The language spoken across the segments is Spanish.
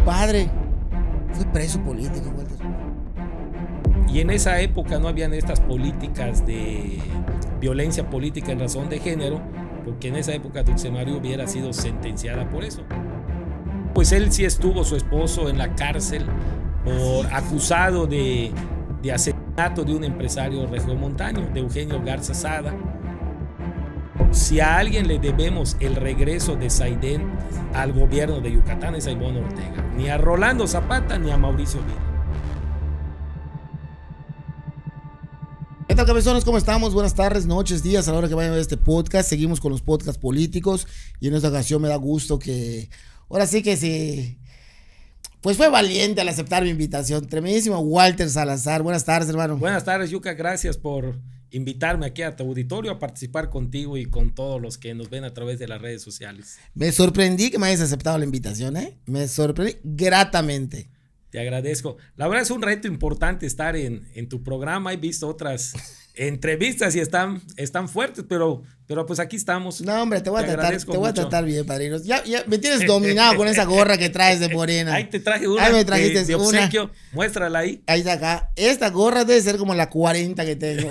padre fue preso político, Walter. Y en esa época no habían estas políticas de violencia política en razón de género, porque en esa época Dulce María hubiera sido sentenciada por eso. Pues él sí estuvo, su esposo, en la cárcel por acusado de asesinato de un empresario regiomontano, de Eugenio Garza Sada. Si a alguien le debemos el regreso de Saidén al gobierno de Yucatán es a Ivonne Ortega, ni a Rolando Zapata ni a Mauricio Vila. ¿Qué tal, cabezones? ¿Cómo estamos? Buenas tardes, noches, días a la hora que vayan a ver este podcast. Seguimos con los podcasts políticos y en esta ocasión me da gusto que, ahora sí que sí, pues fue valiente al aceptar mi invitación. Tremendísimo Walter Salazar. Buenas tardes, hermano. Buenas tardes, Yuka. Gracias por invitarme aquí a tu auditorio a participar contigo y con todos los que nos ven a través de las redes sociales. Me sorprendí que me hayas aceptado la invitación, ¿eh? Me sorprendí gratamente. Te agradezco. La verdad es un reto importante estar en tu programa. He visto otras entrevistas y están fuertes, pero pues aquí estamos. No, hombre, te voy a tratar bien, padrino. Ya me tienes dominado con esa gorra que traes de morena. Ahí te traje una de obsequio. Una. Muéstrala ahí. Ahí está acá. Esta gorra debe ser como la 40 que tengo.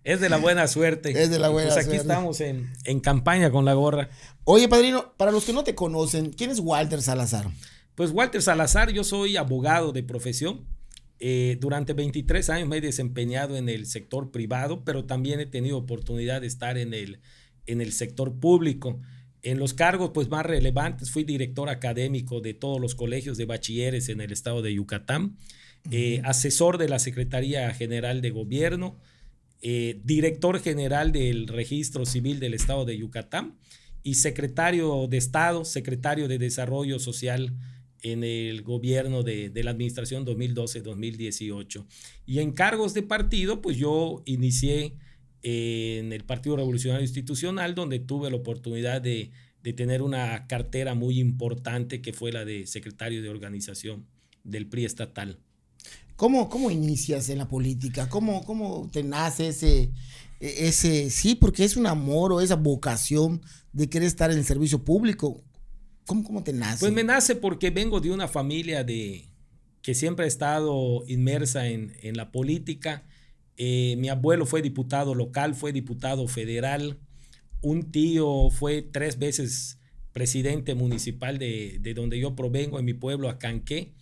Es de la buena suerte. Es de la buena suerte. Pues aquí estamos en campaña con la gorra. Oye, padrino, para los que no te conocen, ¿quién es Walter Salazar? Pues Walter Salazar, yo soy abogado de profesión. Durante 23 años me he desempeñado en el sector privado, pero también he tenido oportunidad de estar en el sector público. En los cargos pues, más relevantes fui director académico de todos los colegios de bachilleres en el estado de Yucatán, asesor de la Secretaría General de Gobierno, director general del Registro Civil del estado de Yucatán y secretario de Estado, secretario de Desarrollo Social en el gobierno de la administración 2012-2018. Y en cargos de partido, pues yo inicié en el Partido Revolucionario Institucional, donde tuve la oportunidad de tener una cartera muy importante que fue la de secretario de organización del PRI estatal. ¿Cómo inicias en la política? ¿Cómo te nace ese, sí, porque es un amor o esa vocación de querer estar en el servicio público? ¿Cómo te nace? Pues me nace porque vengo de una familia que siempre ha estado inmersa en la política. Mi abuelo fue diputado local, fue diputado federal. Un tío fue 3 veces presidente municipal de donde yo provengo, en mi pueblo, Acanqué.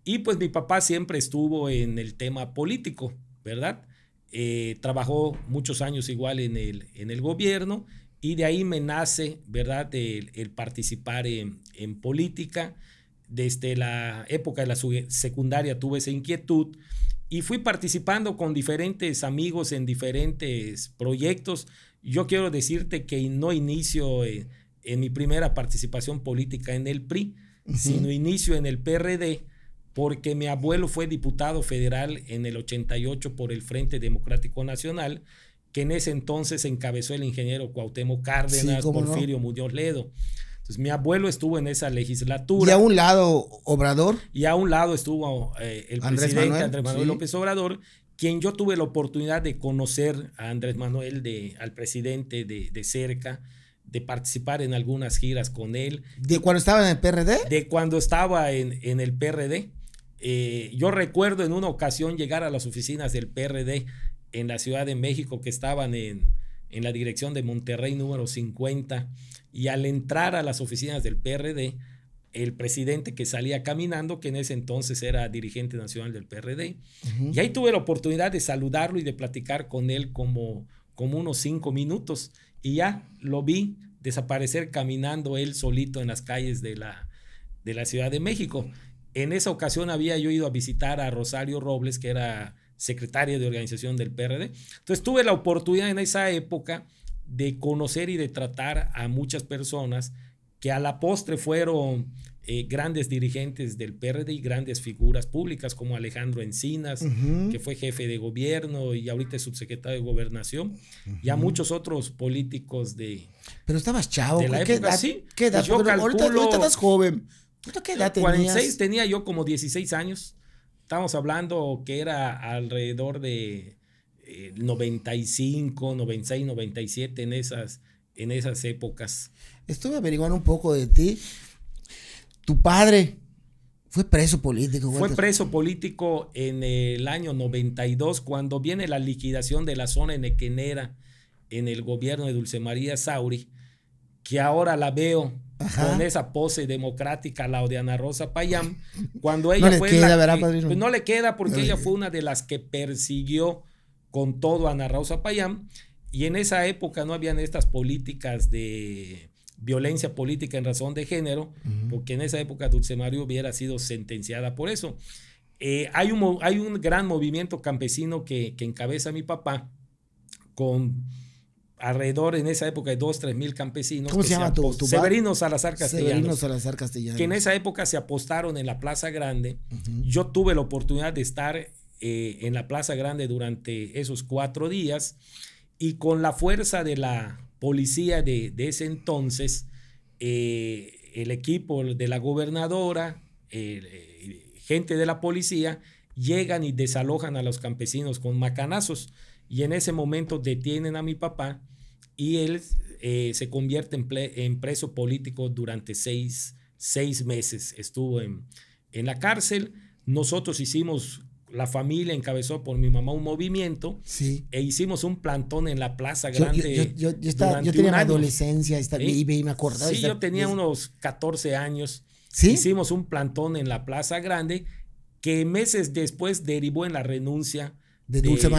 Y pues mi papá siempre estuvo en el tema político, ¿verdad? Trabajó muchos años igual en el gobierno. Y de ahí me nace, ¿verdad?, el participar en política. Desde la época de la secundaria tuve esa inquietud y fui participando con diferentes amigos en diferentes proyectos. Yo quiero decirte que no inicio en mi primera participación política en el PRI, sino inicio en el PRD, porque mi abuelo fue diputado federal en el 88 por el Frente Democrático Nacional, que en ese entonces encabezó el ingeniero Cuauhtémoc Cárdenas, sí, Porfirio Muñoz Ledo. Entonces mi abuelo estuvo en esa legislatura. ¿Y a un lado Obrador? Y a un lado estuvo el presidente Andrés Manuel López Obrador, quien yo tuve la oportunidad de conocer a Andrés Manuel, al presidente de cerca, de participar en algunas giras con él. ¿De cuando estaba en el PRD? De cuando estaba en el PRD. Yo recuerdo en una ocasión llegar a las oficinas del PRD en la Ciudad de México, que estaban en la dirección de Monterrey número 50, y al entrar a las oficinas del PRD, el presidente que salía caminando, que en ese entonces era dirigente nacional del PRD, y ahí tuve la oportunidad de saludarlo y de platicar con él como unos 5 minutos, y ya lo vi desaparecer caminando él solito en las calles de la Ciudad de México. En esa ocasión había yo ido a visitar a Rosario Robles, que era secretaria de organización del PRD. Entonces tuve la oportunidad en esa época de conocer y de tratar a muchas personas que a la postre fueron grandes dirigentes del PRD y grandes figuras públicas como Alejandro Encinas, que fue jefe de gobierno y ahorita es subsecretario de Gobernación, y a muchos otros políticos de... Pero estabas chavo. De la época, sí. ¿Qué edad? Pues yo calculo, ahorita estás joven. ¿Qué edad tenías? 46, tenía yo como 16 años. Estamos hablando que era alrededor de 95, 96, 97 en esas épocas. Estuve averiguando un poco de ti. Tu padre fue preso político. Fue preso político en el año 92, cuando viene la liquidación de la zona enequenera en el gobierno de Dulce María Sauri, que ahora la veo con esa pose democrática, la de Ana Rosa Payán, cuando ella fue pues no le queda, porque ella fue una de las que persiguió con todo a Ana Rosa Payán, y en esa época no habían estas políticas de violencia política en razón de género, porque en esa época Dulce María hubiera sido sentenciada por eso. Hay un gran movimiento campesino que encabeza mi papá, con alrededor en esa época de 2,000 a 3,000 campesinos. ¿Cómo se llama tu Severino Salazar Castellanos. Severino Salazar Castellanos. Que en esa época se apostaron en la Plaza Grande. Yo tuve la oportunidad de estar en la Plaza Grande durante esos 4 días, y con la fuerza de la policía de ese entonces, el equipo de la gobernadora, gente de la policía, llegan y desalojan a los campesinos con macanazos, y en ese momento detienen a mi papá, y él se convierte en preso político durante 6 meses. Estuvo en la cárcel. Nosotros la familia encabezó por mi mamá un movimiento, e hicimos un plantón en la Plaza Grande. Yo tenía mi adolescencia, y me acordaba. Sí, yo tenía unos 14 años. ¿Sí? Hicimos un plantón en la Plaza Grande, que meses después derivó en la renuncia de Dulce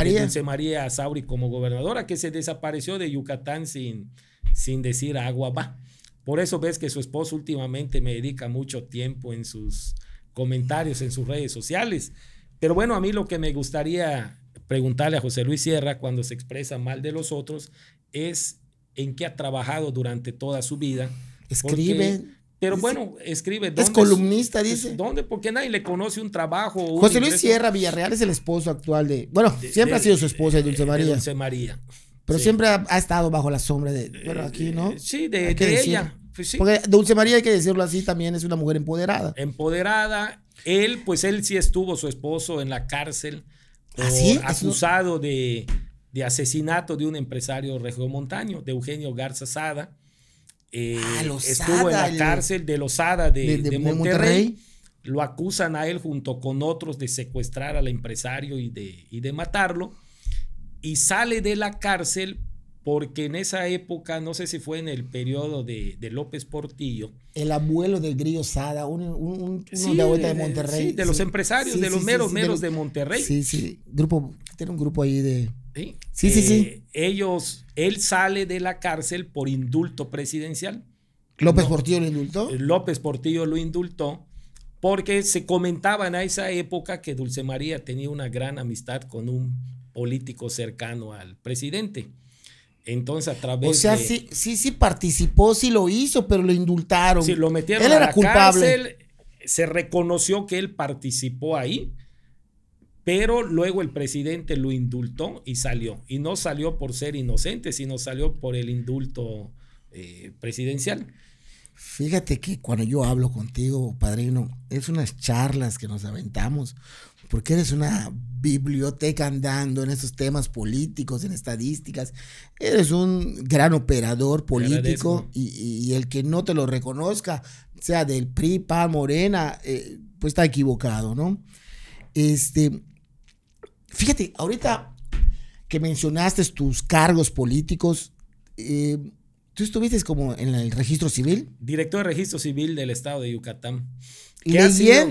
María Sauri como gobernadora, que se desapareció de Yucatán sin decir agua va. Por eso ves que su esposo últimamente me dedica mucho tiempo en sus comentarios en sus redes sociales. Pero bueno, a mí lo que me gustaría preguntarle a José Luis Sierra, cuando se expresa mal de los otros, es en qué ha trabajado durante toda su vida. Escribe. Pero bueno, escribe. Es columnista, dice. ¿Dónde? Porque nadie le conoce un trabajo. José Luis Sierra Villarreal es el esposo actual de... Bueno, siempre ha sido su esposa de Dulce María. Dulce María. Pero siempre ha estado bajo la sombra de... Bueno, aquí, ¿no? Sí, de ella. Pues sí. Porque Dulce María, hay que decirlo así, también es una mujer empoderada. Empoderada. Él sí estuvo, su esposo, en la cárcel. Acusado de asesinato de un empresario regiomontano, de Eugenio Garza Sada. Estuvo en la cárcel de Losada de Monterrey. Lo acusan a él junto con otros de secuestrar al empresario y de matarlo. Y sale de la cárcel porque en esa época, no sé si fue en el periodo de López Portillo. El abuelo del Grillo Sada, uno de ahorita de Monterrey. Sí, de los empresarios, de los meros de Monterrey. Sí. Tiene un grupo ahí de... Sí. Él sale de la cárcel por indulto presidencial. ¿López Portillo lo indultó? López Portillo lo indultó porque se comentaba en esa época que Dulce María tenía una gran amistad con un político cercano al presidente. Entonces, a través sí participó, sí lo hizo, pero lo indultaron. Sí, lo metieron él a era la culpable. Cárcel, se reconoció que él participó ahí, pero luego el presidente lo indultó y salió. Y no salió por ser inocente, sino salió por el indulto presidencial. Fíjate que cuando yo hablo contigo, padrino, es unas charlas que nos aventamos, porque eres una biblioteca andando en esos temas políticos, en estadísticas. Eres un gran operador político, y el que no te lo reconozca, sea del PRI, PAN, Morena, pues está equivocado, ¿no? Fíjate, ahorita que mencionaste tus cargos políticos, ¿tú estuviste como en el registro civil? Director de registro civil del estado de Yucatán. Que ha sido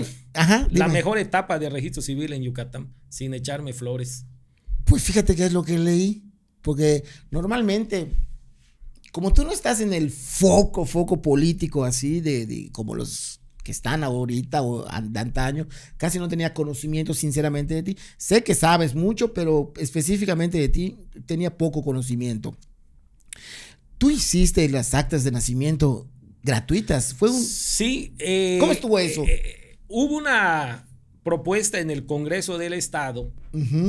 la mejor etapa de registro civil en Yucatán, sin echarme flores. Pues fíjate qué es lo que leí, porque normalmente, como tú no estás en el foco político así, de como los que están ahorita o de antaño, casi no tenía conocimiento sinceramente de ti. Sé que sabes mucho, pero específicamente de ti tenía poco conocimiento. ¿Tú hiciste las actas de nacimiento gratuitas? Sí. ¿Cómo estuvo eso? Hubo una propuesta en el Congreso del Estado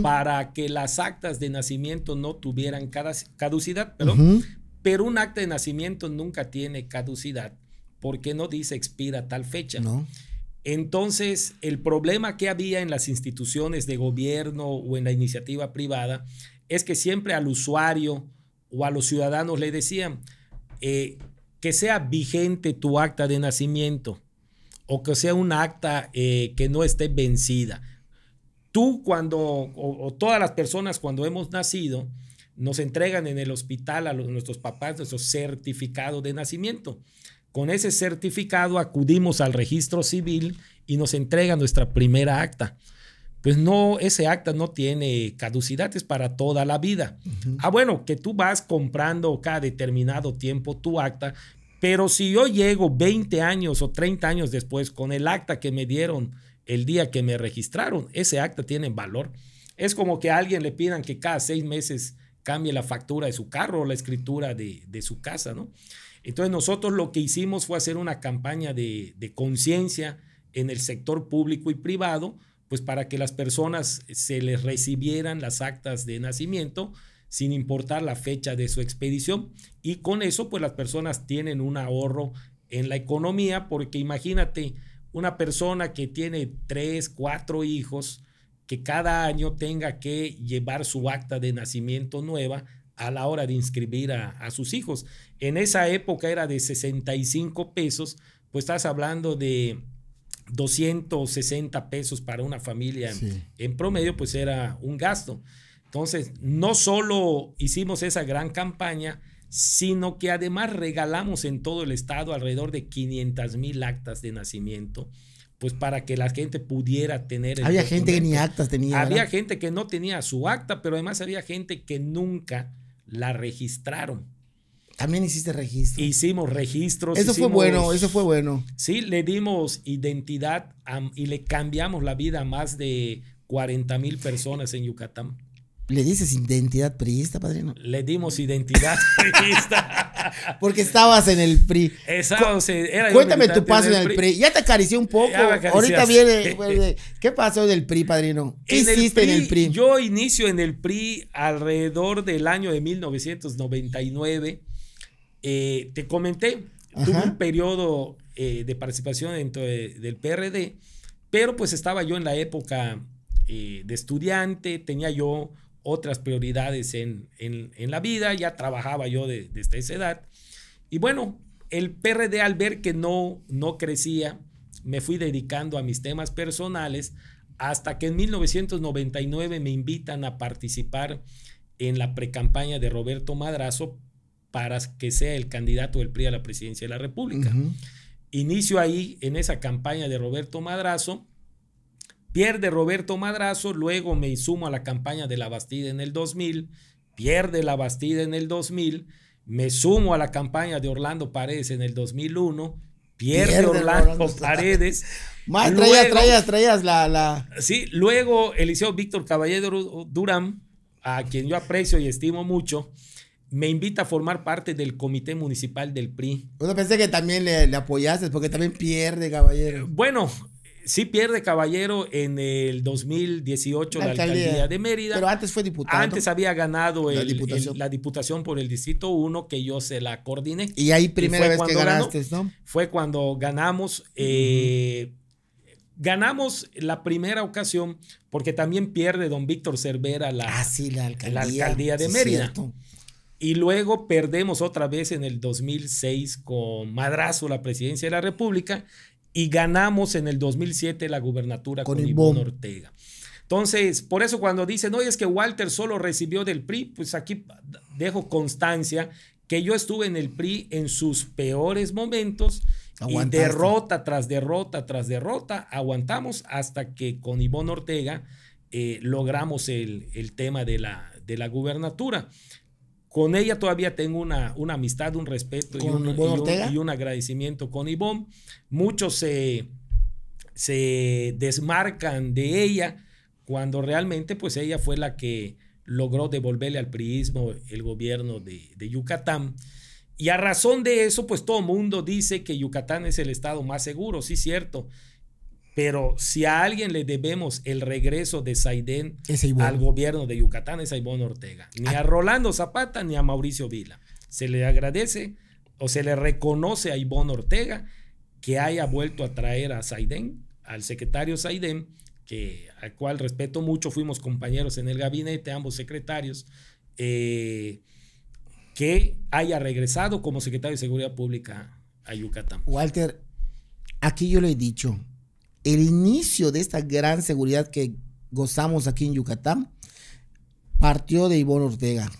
para que las actas de nacimiento no tuvieran caducidad, pero un acta de nacimiento nunca tiene caducidad porque no dice expira tal fecha. No. Entonces, el problema que había en las instituciones de gobierno o en la iniciativa privada es que siempre al usuario o a los ciudadanos le decían que sea vigente tu acta de nacimiento. o que sea un acta que no esté vencida. Tú o todas las personas cuando hemos nacido, nos entregan en el hospital a nuestros papás nuestro certificado de nacimiento. Con ese certificado acudimos al registro civil y nos entregan nuestra primera acta. Pues no, ese acta no tiene caducidad, es para toda la vida. Bueno, que tú vas comprando cada determinado tiempo tu acta, pero si yo llego 20 años o 30 años después con el acta que me dieron el día que me registraron, ese acta tiene valor. Es como que a alguien le pidan que cada 6 meses cambie la factura de su carro o la escritura de su casa, ¿no? Entonces nosotros lo que hicimos fue hacer una campaña de conciencia en el sector público y privado, pues para que las personas se les recibieran las actas de nacimiento sin importar la fecha de su expedición, y con eso pues las personas tienen un ahorro en la economía, porque imagínate una persona que tiene 3, 4 hijos, que cada año tenga que llevar su acta de nacimiento nueva a la hora de inscribir a sus hijos. En esa época era de 65 pesos, pues estás hablando de 260 pesos para una familia en promedio, pues era un gasto. Entonces, no solo hicimos esa gran campaña, sino que además regalamos en todo el estado alrededor de 500,000 actas de nacimiento, pues para que la gente pudiera tener el Había documento. gente que ni actas tenía. Había ¿verdad? gente que no tenía su acta, pero además había gente que nunca la registraron. También hiciste registro. Hicimos registros. Eso fue bueno, eso fue bueno. Sí, le dimos identidad y le cambiamos la vida a más de 40,000 personas en Yucatán. ¿Le dices identidad priista, padrino? Le dimos identidad priista. Porque estabas en el PRI. Cuéntame tu paso en el PRI. Ya te acaricié un poco. Ahorita viene. ¿Qué pasó en el PRI, padrino? ¿Qué hiciste en el PRI? Yo inicio en el PRI alrededor del año de 1999. Te comenté, tuve un periodo de participación dentro del PRD, pero pues estaba yo en la época de estudiante, tenía yo otras prioridades en la vida, ya trabajaba yo desde esa edad. Y bueno, el PRD, al ver que no crecía, me fui dedicando a mis temas personales, hasta que en 1999 me invitan a participar en la precampaña de Roberto Madrazo para que sea el candidato del PRI a la presidencia de la República. Inicio ahí en esa campaña de Roberto Madrazo. Pierde Roberto Madrazo, luego me sumo a la campaña de La Bastida en el 2000, pierde La Bastida en el 2000, me sumo a la campaña de Orlando Paredes en el 2001, pierde Orlando Paredes. Traías la... Sí, luego Eliseo Víctor Caballero Durán, a quien yo aprecio y estimo mucho, me invita a formar parte del comité municipal del PRI. Yo pensé que también le apoyaste, porque también pierde, Caballero. Bueno, sí pierde Caballero en el 2018 la alcaldía de Mérida. Pero antes fue diputado. Antes había ganado la diputación por el Distrito 1, que yo se la coordiné. Y ahí primera vez que ganaste, ¿no? Fue cuando ganamos. Ganamos la primera ocasión porque también pierde don Víctor Cervera la alcaldía de Mérida. Cierto. Y luego perdemos otra vez en el 2006 con Madrazo la presidencia de la República. Y ganamos en el 2007 la gubernatura con Ivonne Ortega. Entonces, por eso cuando dicen, no, es que Walter solo recibió del PRI, pues aquí dejo constancia que yo estuve en el PRI en sus peores momentos. Aguantaste. Y derrota tras derrota tras derrota, aguantamos hasta que con Ivonne Ortega logramos el tema de la gubernatura. Con ella todavía tengo una amistad, un respeto y un agradecimiento con Ivonne. Muchos se desmarcan de ella cuando realmente pues ella fue la que logró devolverle al priismo el gobierno de Yucatán. Y a razón de eso pues todo el mundo dice que Yucatán es el estado más seguro, sí, cierto. Pero si a alguien le debemos el regreso de Saidén al gobierno de Yucatán, es a Ivonne Ortega. Ni a Rolando Zapata ni a Mauricio Vila. Se le agradece o se le reconoce a Ivonne Ortega que haya vuelto a traer a Saidén, al secretario Saidén, al cual respeto mucho, fuimos compañeros en el gabinete, ambos secretarios, que haya regresado como secretario de Seguridad Pública a Yucatán. Walter, aquí yo lo he dicho, el inicio de esta gran seguridad que gozamos aquí en Yucatán partió de Ivonne Ortega.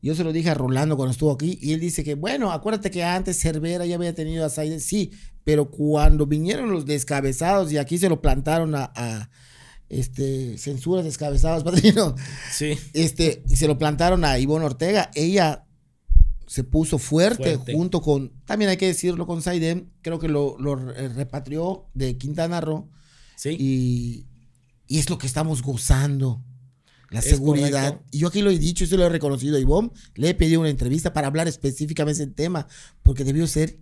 Yo se lo dije a Rolando cuando estuvo aquí y él dice que, bueno, acuérdate que antes Cervera ya había tenido a Saiden, sí, pero cuando vinieron los descabezados y aquí se lo plantaron a censuras descabezados, padrino, sí. Y se lo plantaron a Ivonne Ortega, ella se puso fuerte junto con, también hay que decirlo, con Saiden, creo que lo repatrió de Quintana Roo, sí. Y es lo que estamos gozando. La seguridad. Correcto. Y yo aquí lo he dicho, eso lo he reconocido a Ivonne. Le he pedido una entrevista para hablar específicamente del tema, porque debió ser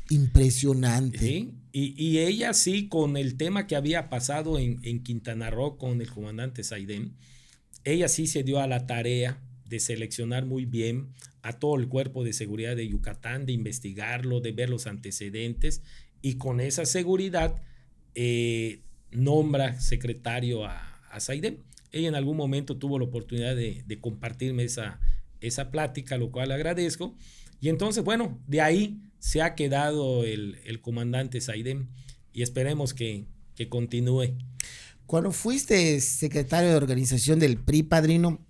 impresionante. Sí, y ella sí, con el tema que había pasado en Quintana Roo con el comandante Saiden, ella sí se dio a la tarea de seleccionar muy bien a todo el cuerpo de seguridad de Yucatán, de investigarlo, de ver los antecedentes, y con esa seguridad nombra secretario a Saiden. Ella en algún momento tuvo la oportunidad de compartirme esa plática, lo cual agradezco. Y entonces, bueno, de ahí se ha quedado el comandante Saiden y esperemos que continúe. Cuando fuiste secretario de organización del PRI, padrino,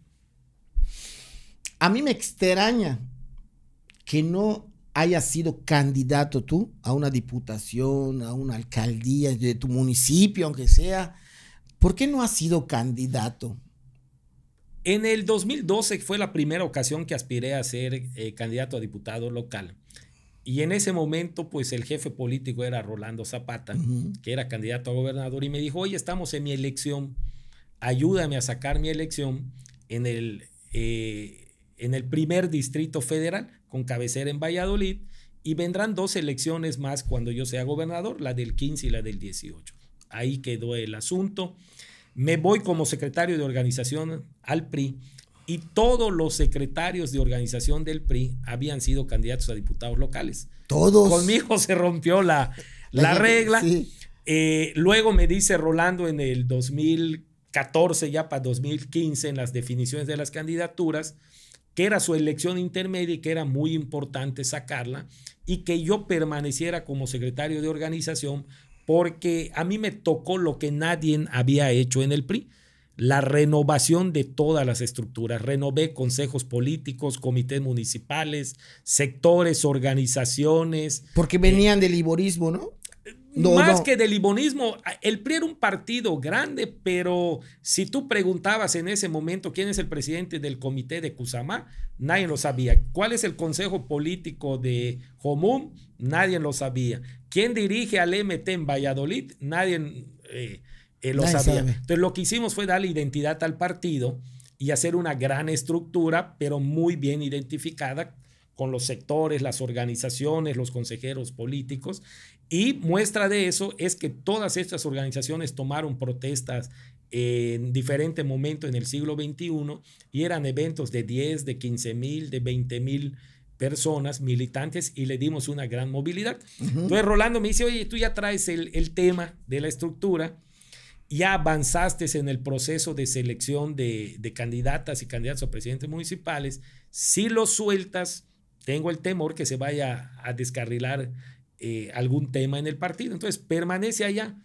a mí me extraña que no hayas sido candidato tú a una diputación, a una alcaldía de tu municipio, aunque sea. ¿Por qué no has sido candidato? En el 2012 fue la primera ocasión que aspiré a ser candidato a diputado local. Y en ese momento, pues el jefe político era Rolando Zapata, que era candidato a gobernador, y me dijo, oye, estamos en mi elección, ayúdame a sacar mi elección en el primer distrito federal, con cabecera en Valladolid, y vendrán 2 elecciones más cuando yo sea gobernador, la del 15 y la del 18. Ahí quedó el asunto. Me voy como secretario de organización al PRI y todos los secretarios de organización del PRI habían sido candidatos a diputados locales. Todos. Conmigo se rompió la regla. Sí. Luego me dice Rolando en el 2014, ya para 2015, en las definiciones de las candidaturas, que era su elección intermedia y que era muy importante sacarla y que yo permaneciera como secretario de organización, porque a mí me tocó lo que nadie había hecho en el PRI, la renovación de todas las estructuras. Renové consejos políticos, comités municipales, sectores, organizaciones. Porque venían del iborismo, ¿no? Más que del ibonismo, el PRI era un partido grande, pero si tú preguntabas en ese momento quién es el presidente del comité de Cusamá, nadie lo sabía. ¿Cuál es el consejo político de Jomún? Nadie lo sabía. ¿Quién dirige al MT en Valladolid? Nadie lo sabía. Entonces lo que hicimos fue darle identidad al partido y hacer una gran estructura, pero muy bien identificada con los sectores, las organizaciones, los consejeros políticos. Y muestra de eso es que todas estas organizaciones tomaron protestas en diferentes momentos en el siglo XXI y eran eventos de 10, de 15,000, de 20,000 personas, militantes, y le dimos una gran movilidad. Entonces Rolando me dice, oye, tú ya traes el tema de la estructura, ya avanzaste en el proceso de selección de candidatas y candidatos a presidentes municipales, si lo sueltas, tengo el temor que se vaya a descarrilar algún tema en el partido. Entonces permanece allá.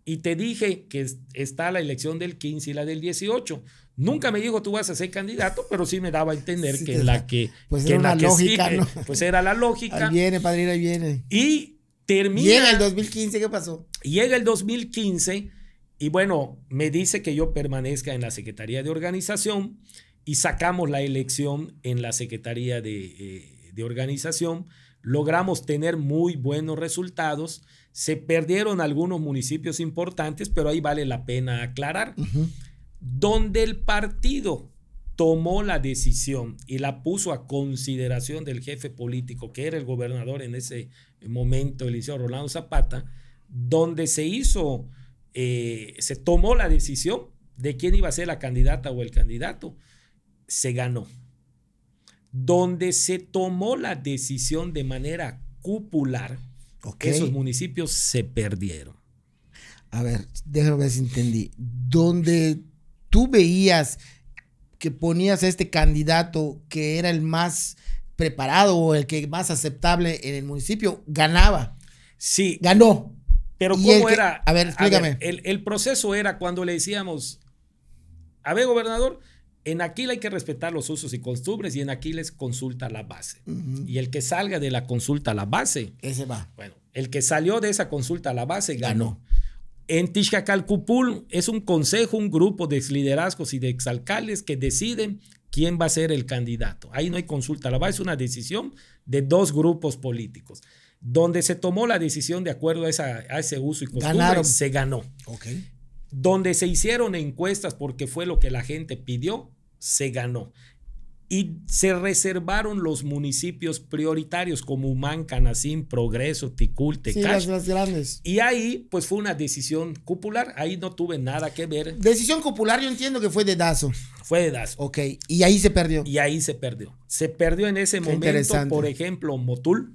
Y te dije que está la elección del 15 y la del 18. Nunca me dijo tú vas a ser candidato, pero sí me daba a entender sí, que en la que pues que era una lógica, sigue, ¿no? Pues era la lógica. Ahí viene, padrino, ahí viene. Y termina. Llega el 2015, ¿qué pasó? Llega el 2015 y bueno, me dice que yo permanezca en la Secretaría de Organización y sacamos la elección en la Secretaría de Organización. Logramos tener muy buenos resultados. Se perdieron algunos municipios importantes, pero ahí vale la pena aclarar. Donde el partido tomó la decisión y la puso a consideración del jefe político, que era el gobernador en ese momento, el licenciado Rolando Zapata, donde se tomó la decisión de quién iba a ser la candidata o el candidato, se ganó. Donde se tomó la decisión de manera cupular, esos municipios se perdieron. A ver, déjame ver si entendí. Donde tú veías que ponías a este candidato que era el más preparado o el que más aceptable en el municipio, ganaba. Sí. Ganó. Pero ¿cómo era? A ver, explícame. El proceso era cuando le decíamos, a ver, gobernador, en Aquila hay que respetar los usos y costumbres y en Aquiles consulta la base. Y el que salga de la consulta a la base, ese va. Bueno, el que salió de esa consulta a la base ganó. En Tixcacalcupul es un consejo, un grupo de exliderazgos y de exalcaldes que deciden quién va a ser el candidato. Ahí no hay consulta a la base, es una decisión de 2 grupos políticos. Donde se tomó la decisión de acuerdo a ese uso y costumbre, se ganó. Okay. Donde se hicieron encuestas porque fue lo que la gente pidió, se ganó. Y se reservaron los municipios prioritarios como Humán, Canacín, Progreso, Ticul, Tecash. Sí, las grandes. Y ahí pues fue una decisión cupular. Ahí no tuve nada que ver. Decisión cupular, yo entiendo que fue de Dazo. Fue de Dazo. Ok, y ahí se perdió. Y ahí se perdió. Se perdió en ese momento, por ejemplo, Motul.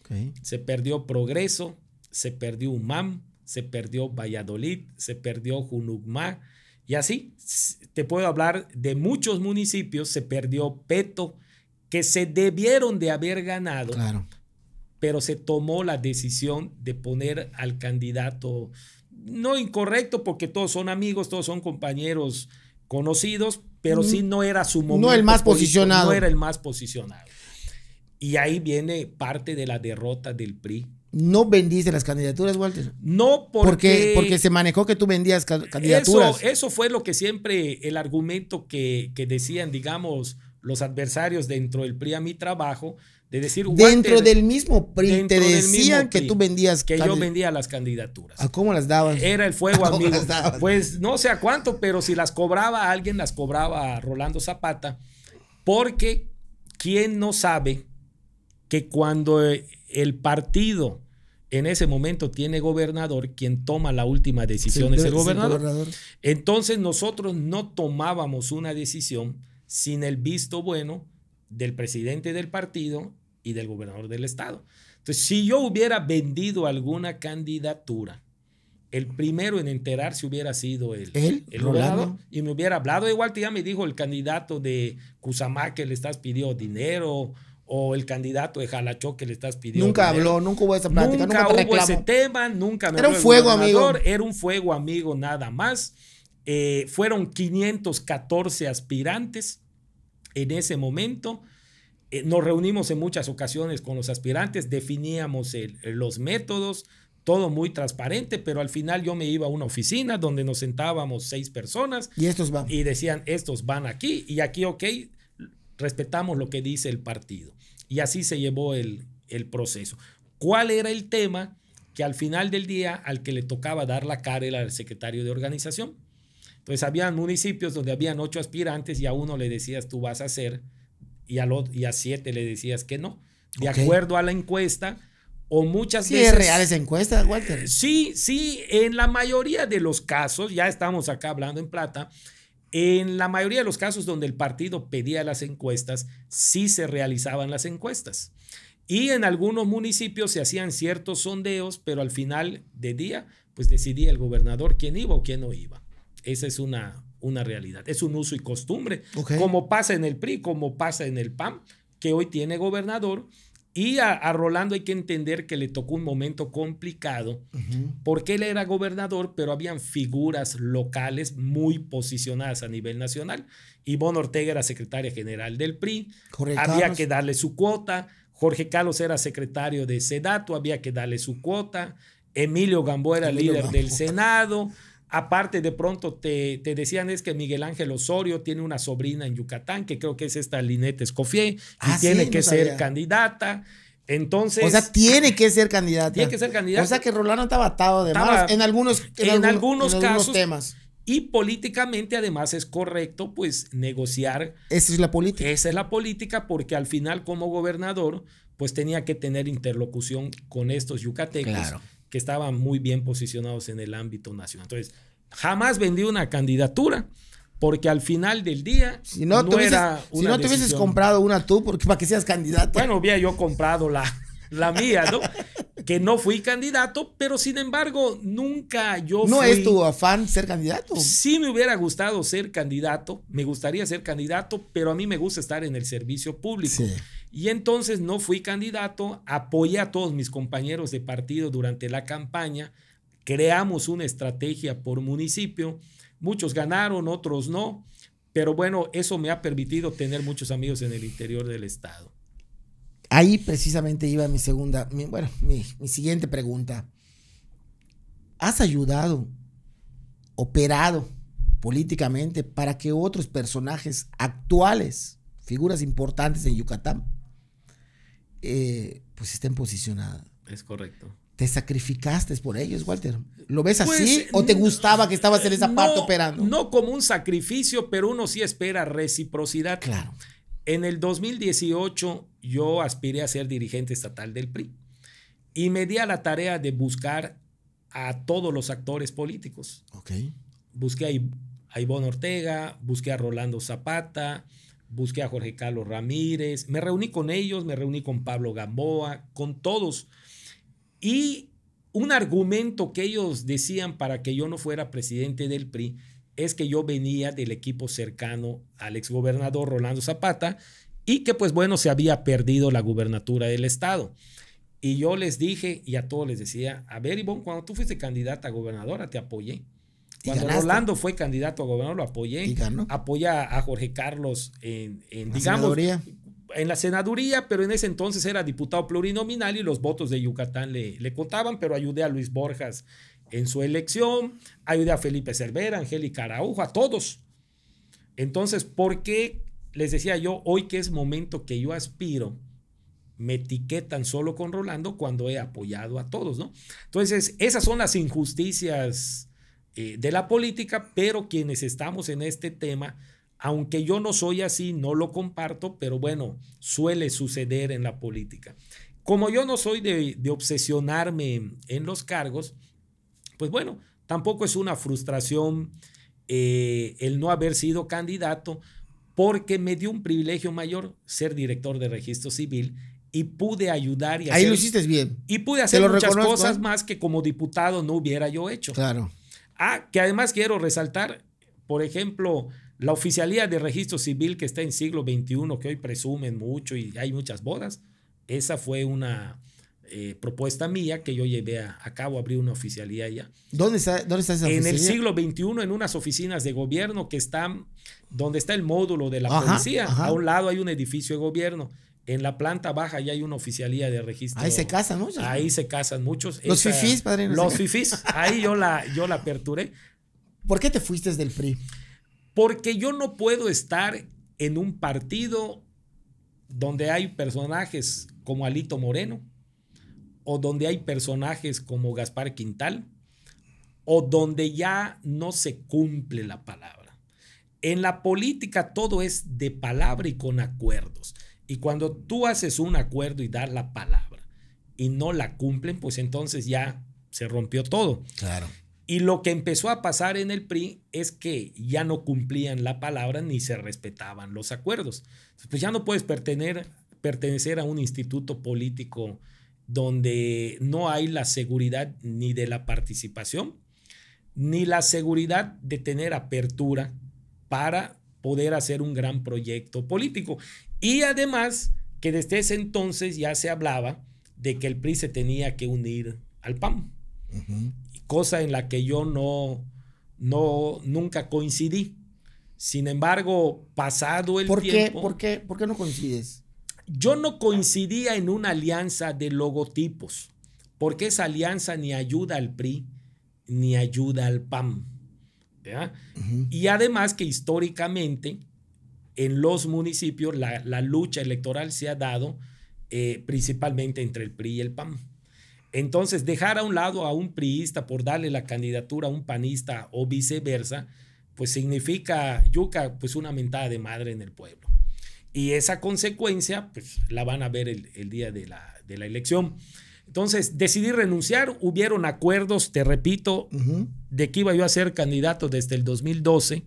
Okay. Se perdió Progreso, se perdió Humán, se perdió Valladolid, se perdió Junucmá. Y así te puedo hablar de muchos municipios. Se perdió Peto, que se debieron de haber ganado, claro, pero se tomó la decisión de poner al candidato no incorrecto, porque todos son amigos, todos son compañeros conocidos, pero sí no era su momento. No el más posicionado. No era el más posicionado. Y ahí viene parte de la derrota del PRI. ¿No vendiste las candidaturas, Walter? No, porque se manejó que tú vendías candidaturas. Eso fue lo que siempre, el argumento que decían, digamos, los adversarios dentro del PRI a mi trabajo, de decir, dentro Walter, del mismo PRI te decían que tú vendías. Que yo vendía las candidaturas. ¿A cómo las dabas? Era el fuego, amigo. Pues no sé a cuánto, pero si las cobraba alguien, las cobraba Rolando Zapata, porque ¿quién no sabe que cuando el partido en ese momento tiene gobernador, quien toma la última decisión es el gobernador? Entonces nosotros no tomábamos una decisión sin el visto bueno del presidente del partido y del gobernador del estado. Entonces, si yo hubiera vendido alguna candidatura, el primero en enterarse hubiera sido el gobernador, y me hubiera hablado. Igual ya me dijo el candidato de Cusamá que le estás pidiendo dinero, o el candidato de Jalachó que le estás pidiendo nunca dinero. Habló, nunca hubo esa plática, nunca hubo ese tema, nunca me era un fuego amigo. Era un fuego amigo nada más. Fueron 514 aspirantes en ese momento. Nos reunimos en muchas ocasiones con los aspirantes, definíamos los métodos, todo muy transparente, pero al final yo me iba a una oficina donde nos sentábamos 6 personas. Y estos van. Y decían, estos van aquí, y aquí, ok, respetamos lo que dice el partido. Y así se llevó el proceso. ¿Cuál era el tema? Que al final del día, al que le tocaba dar la cara era el secretario de organización. Entonces, habían municipios donde habían 8 aspirantes y a uno le decías, tú vas a hacer, y a 7 le decías que no. De acuerdo a la encuesta, o muchas veces... ¿Es real esa encuesta, Walter? Sí, en la mayoría de los casos, ya estamos acá hablando en plata, en la mayoría de los casos donde el partido pedía las encuestas, sí se realizaban las encuestas. Y en algunos municipios se hacían ciertos sondeos, pero al final del día, pues decidía el gobernador quién iba o quién no iba. Esa es una realidad. Es un uso y costumbre, como pasa en el PRI, como pasa en el PAN, que hoy tiene gobernador. Y a Rolando hay que entender que le tocó un momento complicado, porque él era gobernador, pero habían figuras locales muy posicionadas a nivel nacional. Ivonne Ortega era secretaria general del PRI, había que darle su cuota. Jorge Carlos era secretario de Sedato, había que darle su cuota. Emilio Gamboa era líder del Senado. Aparte, de pronto te decían es que Miguel Ángel Osorio tiene una sobrina en Yucatán, que creo que es esta Linette Escoffier, y tiene que ser candidata. Entonces, o sea, tiene que ser candidata. Tiene que ser candidata. O sea, que Rolando estaba atado de manos en algunos casos, temas. Y políticamente, además, es correcto, pues, negociar. Esa es la política. Esa es la política, porque al final, como gobernador, pues tenía que tener interlocución con estos yucatecos. Claro. Que estaban muy bien posicionados en el ámbito nacional. Entonces, jamás vendí una candidatura, porque al final del día si no te hubieses comprado una tú, porque para que seas candidato. Bueno, había yo comprado la mía, ¿no? Que no fui candidato, pero sin embargo, nunca yo ¿No es tu afán ser candidato? Sí me hubiera gustado ser candidato, me gustaría ser candidato, pero a mí me gusta estar en el servicio público. Sí. Y entonces no fui candidato, apoyé a todos mis compañeros de partido durante la campaña, creamos una estrategia por municipio, muchos ganaron, otros no, pero bueno, eso me ha permitido tener muchos amigos en el interior del estado. Ahí precisamente iba mi siguiente pregunta. ¿Has ayudado, operado políticamente para que otros personajes actuales, figuras importantes en Yucatán, pues estén posicionadas? Es correcto. ¿Te sacrificaste por ellos, Walter? ¿Lo ves Pues, así o te gustaba que estabas en esa parte operando? No como un sacrificio, pero uno sí espera reciprocidad. Claro. En el 2018 yo aspiré a ser dirigente estatal del PRI y me di a la tarea de buscar a todos los actores políticos. Okay. Busqué a Ivonne Ortega, busqué a Rolando Zapata, busqué a Jorge Carlos Ramírez, me reuní con ellos, me reuní con Pablo Gamboa, con todos. Y un argumento que ellos decían para que yo no fuera presidente del PRI es que yo venía del equipo cercano al exgobernador Rolando Zapata y que pues bueno, se había perdido la gubernatura del estado. Y yo les dije y a todos les decía, a ver Ivonne, cuando tú fuiste candidata a gobernadora te apoyé. Cuando Rolando fue candidato a gobernador lo apoyé. Apoyé a Jorge Carlos en la senaduría, pero en ese entonces era diputado plurinominal y los votos de Yucatán le contaban, pero ayudé a Luis Borjas en su elección, ayudé a Felipe Cervera, Angélica Araujo, a todos. Entonces, ¿por qué les decía yo hoy que es momento que yo aspiro? Me etiquetan solo con Rolando cuando he apoyado a todos, ¿no? Entonces, esas son las injusticias de la política, pero quienes estamos en este tema, aunque yo no soy así, no lo comparto, pero bueno, suele suceder en la política. Como yo no soy de obsesionarme en los cargos, pues bueno, tampoco es una frustración el no haber sido candidato, porque me dio un privilegio mayor ser director de registro civil y pude ayudar. Ahí lo hiciste bien. Y pude hacer muchas cosas más que como diputado no hubiera yo hecho. Claro. Que además quiero resaltar, por ejemplo, la oficialía de registro civil que está en siglo XXI, que hoy presumen mucho y hay muchas bodas. Esa fue una propuesta mía que yo llevé a cabo, abrí una oficialía allá. ¿Dónde está esa oficialía? En el siglo XXI, en unas oficinas de gobierno que están donde está el módulo de la policía. Ajá. A un lado hay un edificio de gobierno. En la planta baja ya hay una oficialía de registro. Ahí se casan muchos. Ahí se casan muchos. Los fifís, padrino. Los fifís. Ahí yo la aperturé. ¿Por qué te fuiste del PRI? Porque yo no puedo estar en un partido donde hay personajes como Alito Moreno, o donde hay personajes como Gaspar Quintal, o donde ya no se cumple la palabra. En la política todo es de palabra y con acuerdos. Y cuando tú haces un acuerdo y das la palabra y no la cumplen, pues entonces ya se rompió todo. Claro. Y lo que empezó a pasar en el PRI es que ya no cumplían la palabra ni se respetaban los acuerdos. Pues ya no puedes pertenecer a un instituto político donde no hay la seguridad ni de la participación, ni la seguridad de tener apertura para poder hacer un gran proyecto político. Y además que desde ese entonces ya se hablaba de que el PRI se tenía que unir al PAN, cosa en la que yo nunca coincidí. Sin embargo, pasado el tiempo... ¿Por qué no coincides? Yo no coincidía en una alianza de logotipos, porque esa alianza ni ayuda al PRI ni ayuda al PAN. Y además que históricamente en los municipios la lucha electoral se ha dado principalmente entre el PRI y el PAN. Entonces dejar a un lado a un priista por darle la candidatura a un panista o viceversa, pues significa, yuca, pues una mentada de madre en el pueblo. Y esa consecuencia pues la van a ver el día de la elección. Entonces decidí renunciar, hubieron acuerdos, te repito, de que iba yo a ser candidato desde el 2012.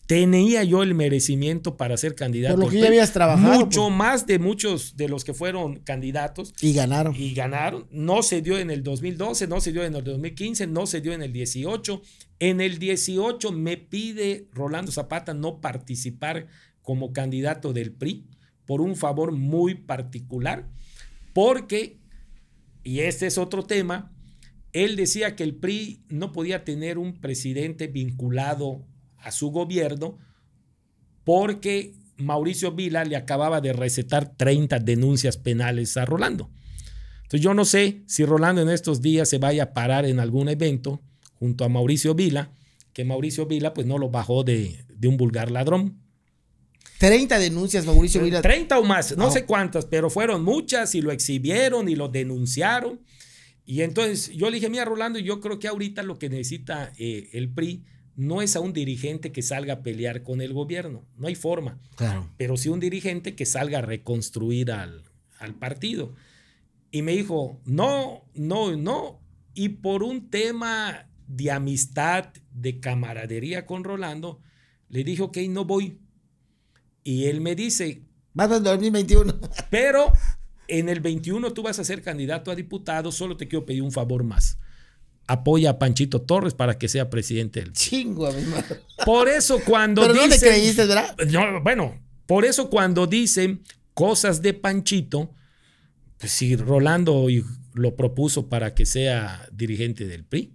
Tenía yo el merecimiento para ser candidato. Por lo que ya habías trabajado. Mucho más de muchos de los que fueron candidatos. Y ganaron. No se dio en el 2012, no se dio en el 2015, no se dio en el 18. En el 18 me pide Rolando Zapata no participar como candidato del PRI por un favor muy particular, porque, y este es otro tema, él decía que el PRI no podía tener un presidente vinculado a su gobierno porque Mauricio Vila le acababa de recetar 30 denuncias penales a Rolando. Entonces yo no sé si Rolando en estos días se vaya a parar en algún evento junto a Mauricio Vila, que Mauricio Vila pues no lo bajó de un vulgar ladrón. 30 denuncias, Mauricio Vila. 30 o más, no sé cuántas, pero fueron muchas y lo exhibieron y lo denunciaron. Y entonces yo le dije, mira, Rolando, yo creo que ahorita lo que necesita el PRI no es a un dirigente que salga a pelear con el gobierno, no hay forma. Claro. Pero sí un dirigente que salga a reconstruir al partido. Y me dijo, no. Y por un tema de amistad, de camaradería con Rolando, le dije, ok, no voy. Y él me dice, vas al 2021. Pero en el 21 tú vas a ser candidato a diputado, solo te quiero pedir un favor más. Apoya a Panchito Torres para que sea presidente del PRI. Chingo, mi madre. Por eso cuando pero dicen, no le creíste, ¿verdad? No, bueno, por eso cuando dicen cosas de Panchito, pues si Rolando lo propuso para que sea dirigente del PRI.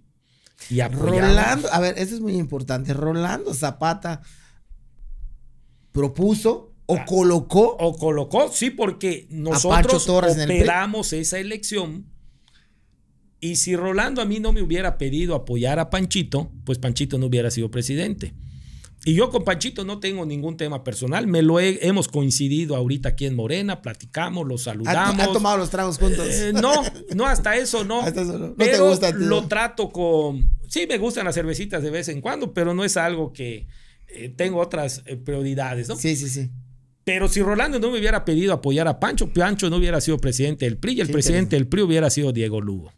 Y Rolando, a ver, eso es muy importante. Rolando Zapata propuso o colocó. Sí, porque nosotros operamos esa elección. Y si Rolando a mí no me hubiera pedido apoyar a Panchito, pues Panchito no hubiera sido presidente. Y yo con Panchito no tengo ningún tema personal. Hemos coincidido ahorita aquí en Morena, platicamos, lo saludamos. ¿Han tomado los tragos juntos? No, hasta eso no. Hasta eso no. Pero te gusta, tío. Lo trato con... Sí, me gustan las cervecitas de vez en cuando, pero no es algo que tengo otras prioridades, ¿no? Sí. Pero si Rolando no me hubiera pedido apoyar a Pancho, Pancho no hubiera sido presidente del PRI y el presidente del PRI hubiera sido Diego Lugo,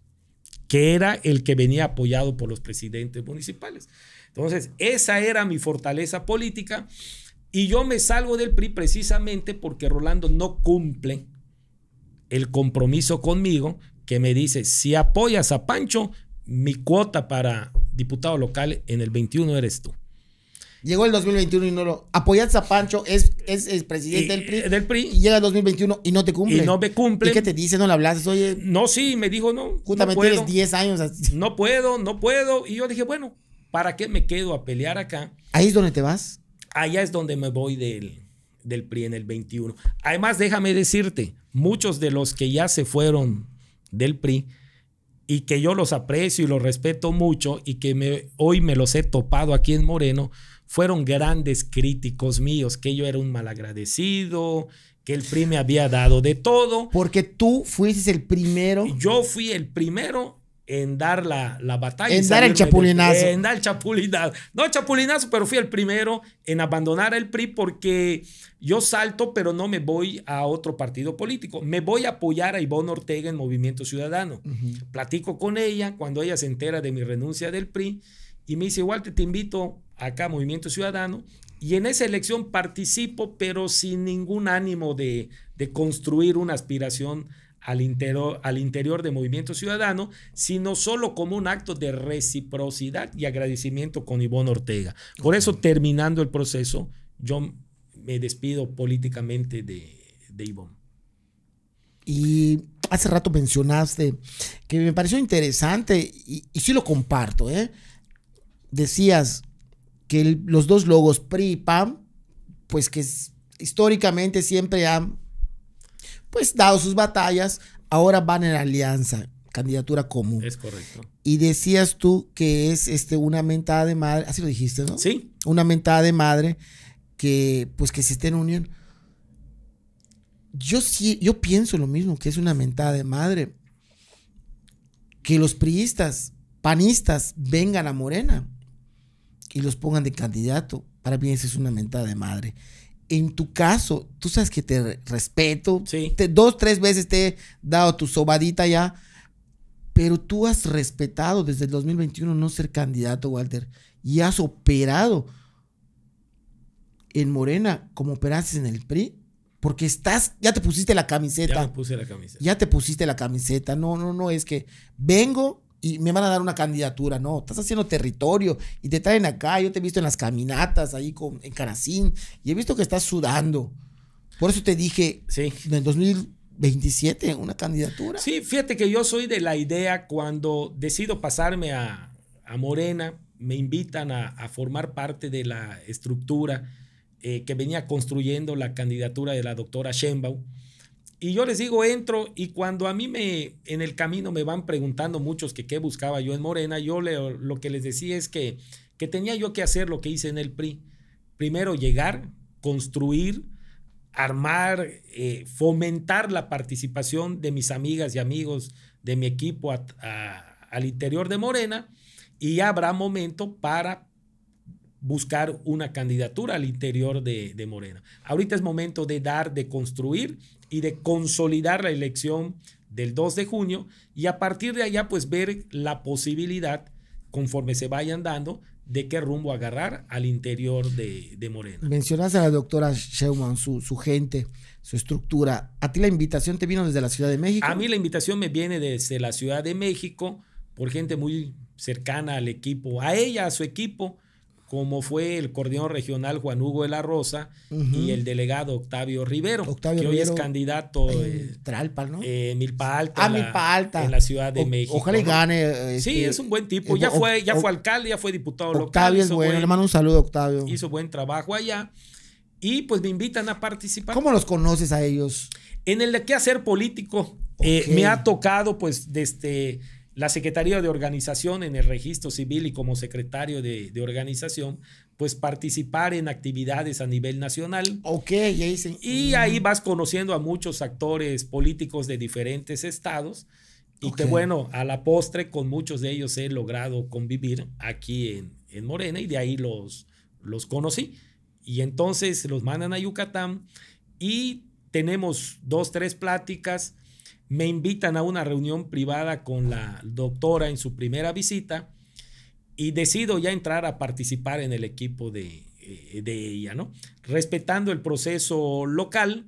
que era el que venía apoyado por los presidentes municipales. Entonces, esa era mi fortaleza política y yo me salgo del PRI precisamente porque Rolando no cumple el compromiso conmigo que me dice, si apoyas a Pancho, mi cuota para diputado local en el 21 eres tú. Llegó el 2021 y no lo... Apoyaste a Pancho, es presidente del PRI. Y llega el 2021 y no te cumple. Y no me cumple. ¿Y qué te dice? ¿No le hablas? Oye... No, sí, me dijo, no. Justamente tienes 10 años. Así. No puedo. Y yo dije, bueno, ¿para qué me quedo a pelear acá? ¿Ahí es donde te vas? Allá es donde me voy del PRI en el 21. Además, déjame decirte, muchos de los que ya se fueron del PRI y que yo los aprecio y los respeto mucho y que hoy me los he topado aquí en Moreno, fueron grandes críticos míos, que yo era un malagradecido, que el PRI me había dado de todo. Porque tú fuiste el primero. Yo fui el primero en dar la batalla. En dar el chapulinazo. En dar el chapulinazo. No chapulinazo, pero fui el primero en abandonar el PRI porque yo salto, pero no me voy a otro partido político. Me voy a apoyar a Ivonne Ortega en Movimiento Ciudadano. Platico con ella cuando ella se entera de mi renuncia del PRI y me dice, Walter, te invito acá a Movimiento Ciudadano. Y en esa elección participo, pero sin ningún ánimo de construir una aspiración al interior de Movimiento Ciudadano, sino solo como un acto de reciprocidad y agradecimiento con Ivonne Ortega. Por eso, terminando el proceso, yo me despido políticamente de Ivonne. Y hace rato mencionaste que me pareció interesante y sí lo comparto, Decías que los dos logos PRI y PAN, pues que históricamente siempre han pues dado sus batallas, ahora van en alianza, candidatura común. Es correcto. Y decías tú que es una mentada de madre, así lo dijiste, ¿no? Sí. Una mentada de madre que pues que se esté en unión. Yo pienso lo mismo, que es una mentada de madre que los priistas, panistas vengan a Morena y los pongan de candidato. Para mí esa es una mentada de madre. En tu caso, tú sabes que te respeto. Sí. 2, 3 veces te he dado tu sobadita ya, pero tú has respetado desde el 2021 no ser candidato, Walter, y has operado en Morena como operaste en el PRI, porque ya te pusiste la camiseta. Ya me puse la camiseta. Ya te pusiste la camiseta. No, es que vengo y me van a dar una candidatura. No, estás haciendo territorio y te traen acá. Yo te he visto en las caminatas ahí en Canacín y he visto que estás sudando. Por eso te dije, Sí. en el 2027, una candidatura. Sí, fíjate que yo soy de la idea cuando decido pasarme a Morena, me invitan a formar parte de la estructura que venía construyendo la candidatura de la doctora Sheinbaum. Y yo les digo, entro, y cuando a mí en el camino me van preguntando muchos que qué buscaba yo en Morena, yo lo que les decía es que tenía yo que hacer lo que hice en el PRI. Primero llegar, construir, armar, fomentar la participación de mis amigas y amigos de mi equipo al interior de Morena, y ya habrá momento para buscar una candidatura al interior de Morena. Ahorita es momento de construir y de consolidar la elección del 2 de junio, y a partir de allá pues ver la posibilidad, conforme se vayan dando, de qué rumbo agarrar al interior de Morena. Mencionaste a la doctora Sheinbaum, su gente, su estructura. ¿A ti la invitación te vino desde la Ciudad de México? A mí la invitación me viene desde la Ciudad de México, por gente muy cercana al equipo, a ella, a su equipo, como fue el coordinador regional Juan Hugo de la Rosa y el delegado Octavio Rivero, que hoy es candidato Tralpan, ¿no? Milpa Alta, Milpa Alta, en la Ciudad de México. Ojalá y gane. Sí, es un buen tipo. Ya fue alcalde, ya fue diputado local. Octavio es bueno, le mando un saludo a Octavio. Hizo buen trabajo allá y pues me invitan a participar. ¿Cómo los conoces a ellos? En el de qué hacer político. Me ha tocado pues desde la Secretaría de Organización en el Registro Civil y como secretario de organización, pues participar en actividades a nivel nacional. Ok, y ahí vas conociendo a muchos actores políticos de diferentes estados y que bueno, a la postre con muchos de ellos he logrado convivir aquí en Morena, y de ahí los conocí. Y entonces los mandan a Yucatán y tenemos 2, 3 pláticas. Me invitan a una reunión privada con la doctora en su primera visita y decido ya entrar a participar en el equipo de ella, ¿no? Respetando el proceso local,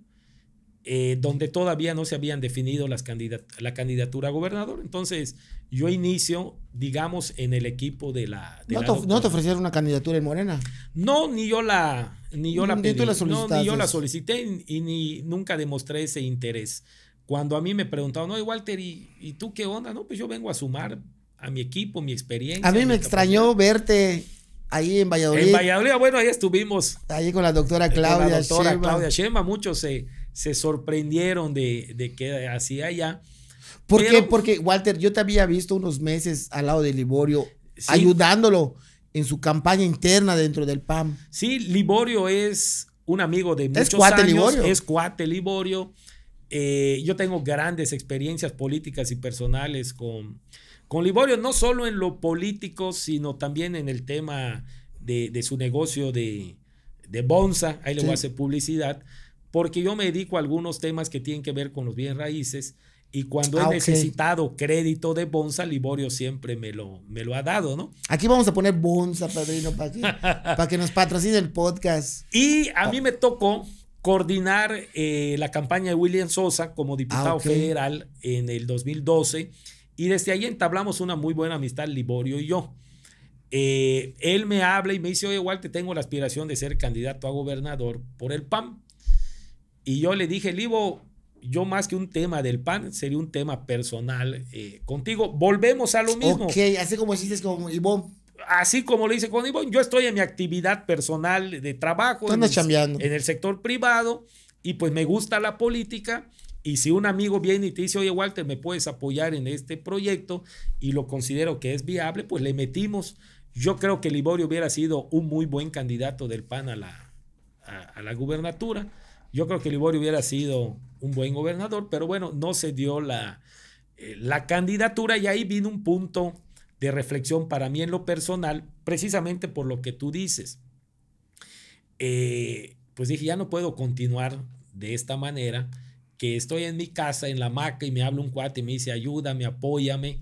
donde todavía no se habían definido la candidatura a gobernador. Entonces, yo inicio, digamos, en el equipo de la ¿No te ofrecieron una candidatura en Morena? No, ni yo la pedí. Ni yo la solicité y nunca demostré ese interés. Cuando a mí me preguntaban, no, Walter, ¿y tú qué onda? No, pues yo vengo a sumar a mi equipo, mi experiencia. A mí me extrañó verte ahí en Valladolid. En Valladolid, bueno, ahí estuvimos. Ahí con la doctora Claudia Sheinbaum. Muchos se sorprendieron de qué hacía allá. ¿Por qué? Porque, Walter, yo te había visto unos meses al lado de Liborio, ayudándolo en su campaña interna dentro del PAN. Sí, Liborio es un amigo de muchos cuate años. Liborio. Es cuate Liborio. Yo tengo grandes experiencias políticas y personales con Liborio, no solo en lo político, sino también en el tema de su negocio de Bonsa. Ahí le voy a hacer publicidad, porque yo me dedico a algunos temas que tienen que ver con los bienes raíces, y cuando he necesitado crédito de Bonsa, Liborio siempre me lo ha dado, ¿no? Aquí vamos a poner Bonsa, padrino, para que nos patrocine el podcast. Y a mí me tocó coordinar la campaña de William Sosa como diputado federal en el 2012, y desde ahí entablamos una muy buena amistad Liborio y yo. Él me habla y me dice, oye, Walter, tengo la aspiración de ser candidato a gobernador por el PAN. Y yo le dije, Libo, yo más que un tema del PAN, sería un tema personal contigo. Volvemos a lo mismo. Ok, así como hiciste con Ivonne. Así como lo hice con Ivonne, yo estoy en mi actividad personal de trabajo en el sector privado, y pues me gusta la política, y si un amigo viene y te dice, oye, Walter, ¿me puedes apoyar en este proyecto? Y lo considero que es viable, pues le metimos. Yo creo que Liborio hubiera sido un muy buen candidato del PAN a la gubernatura. Yo creo que Liborio hubiera sido un buen gobernador, pero bueno, no se dio la candidatura, y ahí vino un punto de reflexión para mí en lo personal, precisamente por lo que tú dices. Pues dije, ya no puedo continuar de esta manera, que estoy en mi casa, en la hamaca, y me habla un cuate y me dice, ayúdame, apóyame.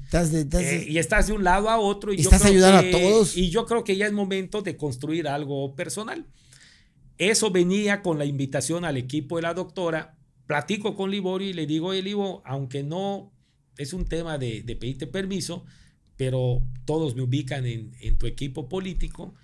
Y estás de un lado a otro. Y estás ayudando a todos. Y yo creo que ya es momento de construir algo personal. Eso venía con la invitación al equipo de la doctora. Platico con Liborio y le digo, oye, Libo, aunque no es un tema de pedirte permiso, pero todos me ubican en tu equipo político,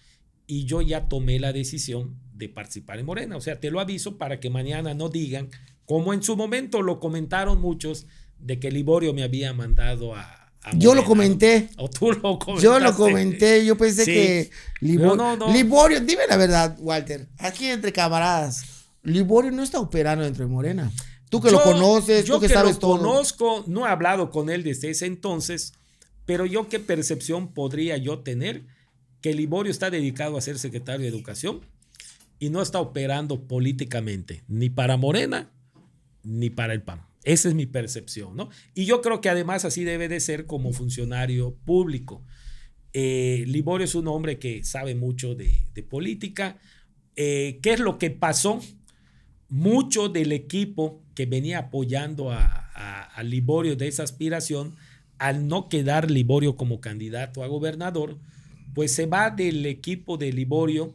y yo ya tomé la decisión de participar en Morena. O sea, te lo aviso para que mañana no digan, como en su momento lo comentaron muchos, de que Liborio me había mandado a Morena. Yo lo comenté. ¿O tú lo comentaste? Yo lo comenté. Yo pensé que Liborio... No. Liborio, dime la verdad, Walter. Aquí entre camaradas, Liborio no está operando dentro de Morena. Tú que lo conoces, tú que sabes todo. Yo que lo conozco, no he hablado con él desde ese entonces, pero yo qué percepción podría yo tener que Liborio está dedicado a ser secretario de Educación y no está operando políticamente, ni para Morena, ni para el PAN. Esa es mi percepción, ¿no? Y yo creo que además así debe de ser como funcionario público. Liborio es un hombre que sabe mucho de política. ¿Qué es lo que pasó? Mucho del equipo que venía apoyando a Liborio de esa aspiración, al no quedar Liborio como candidato a gobernador, pues se va del equipo de Liborio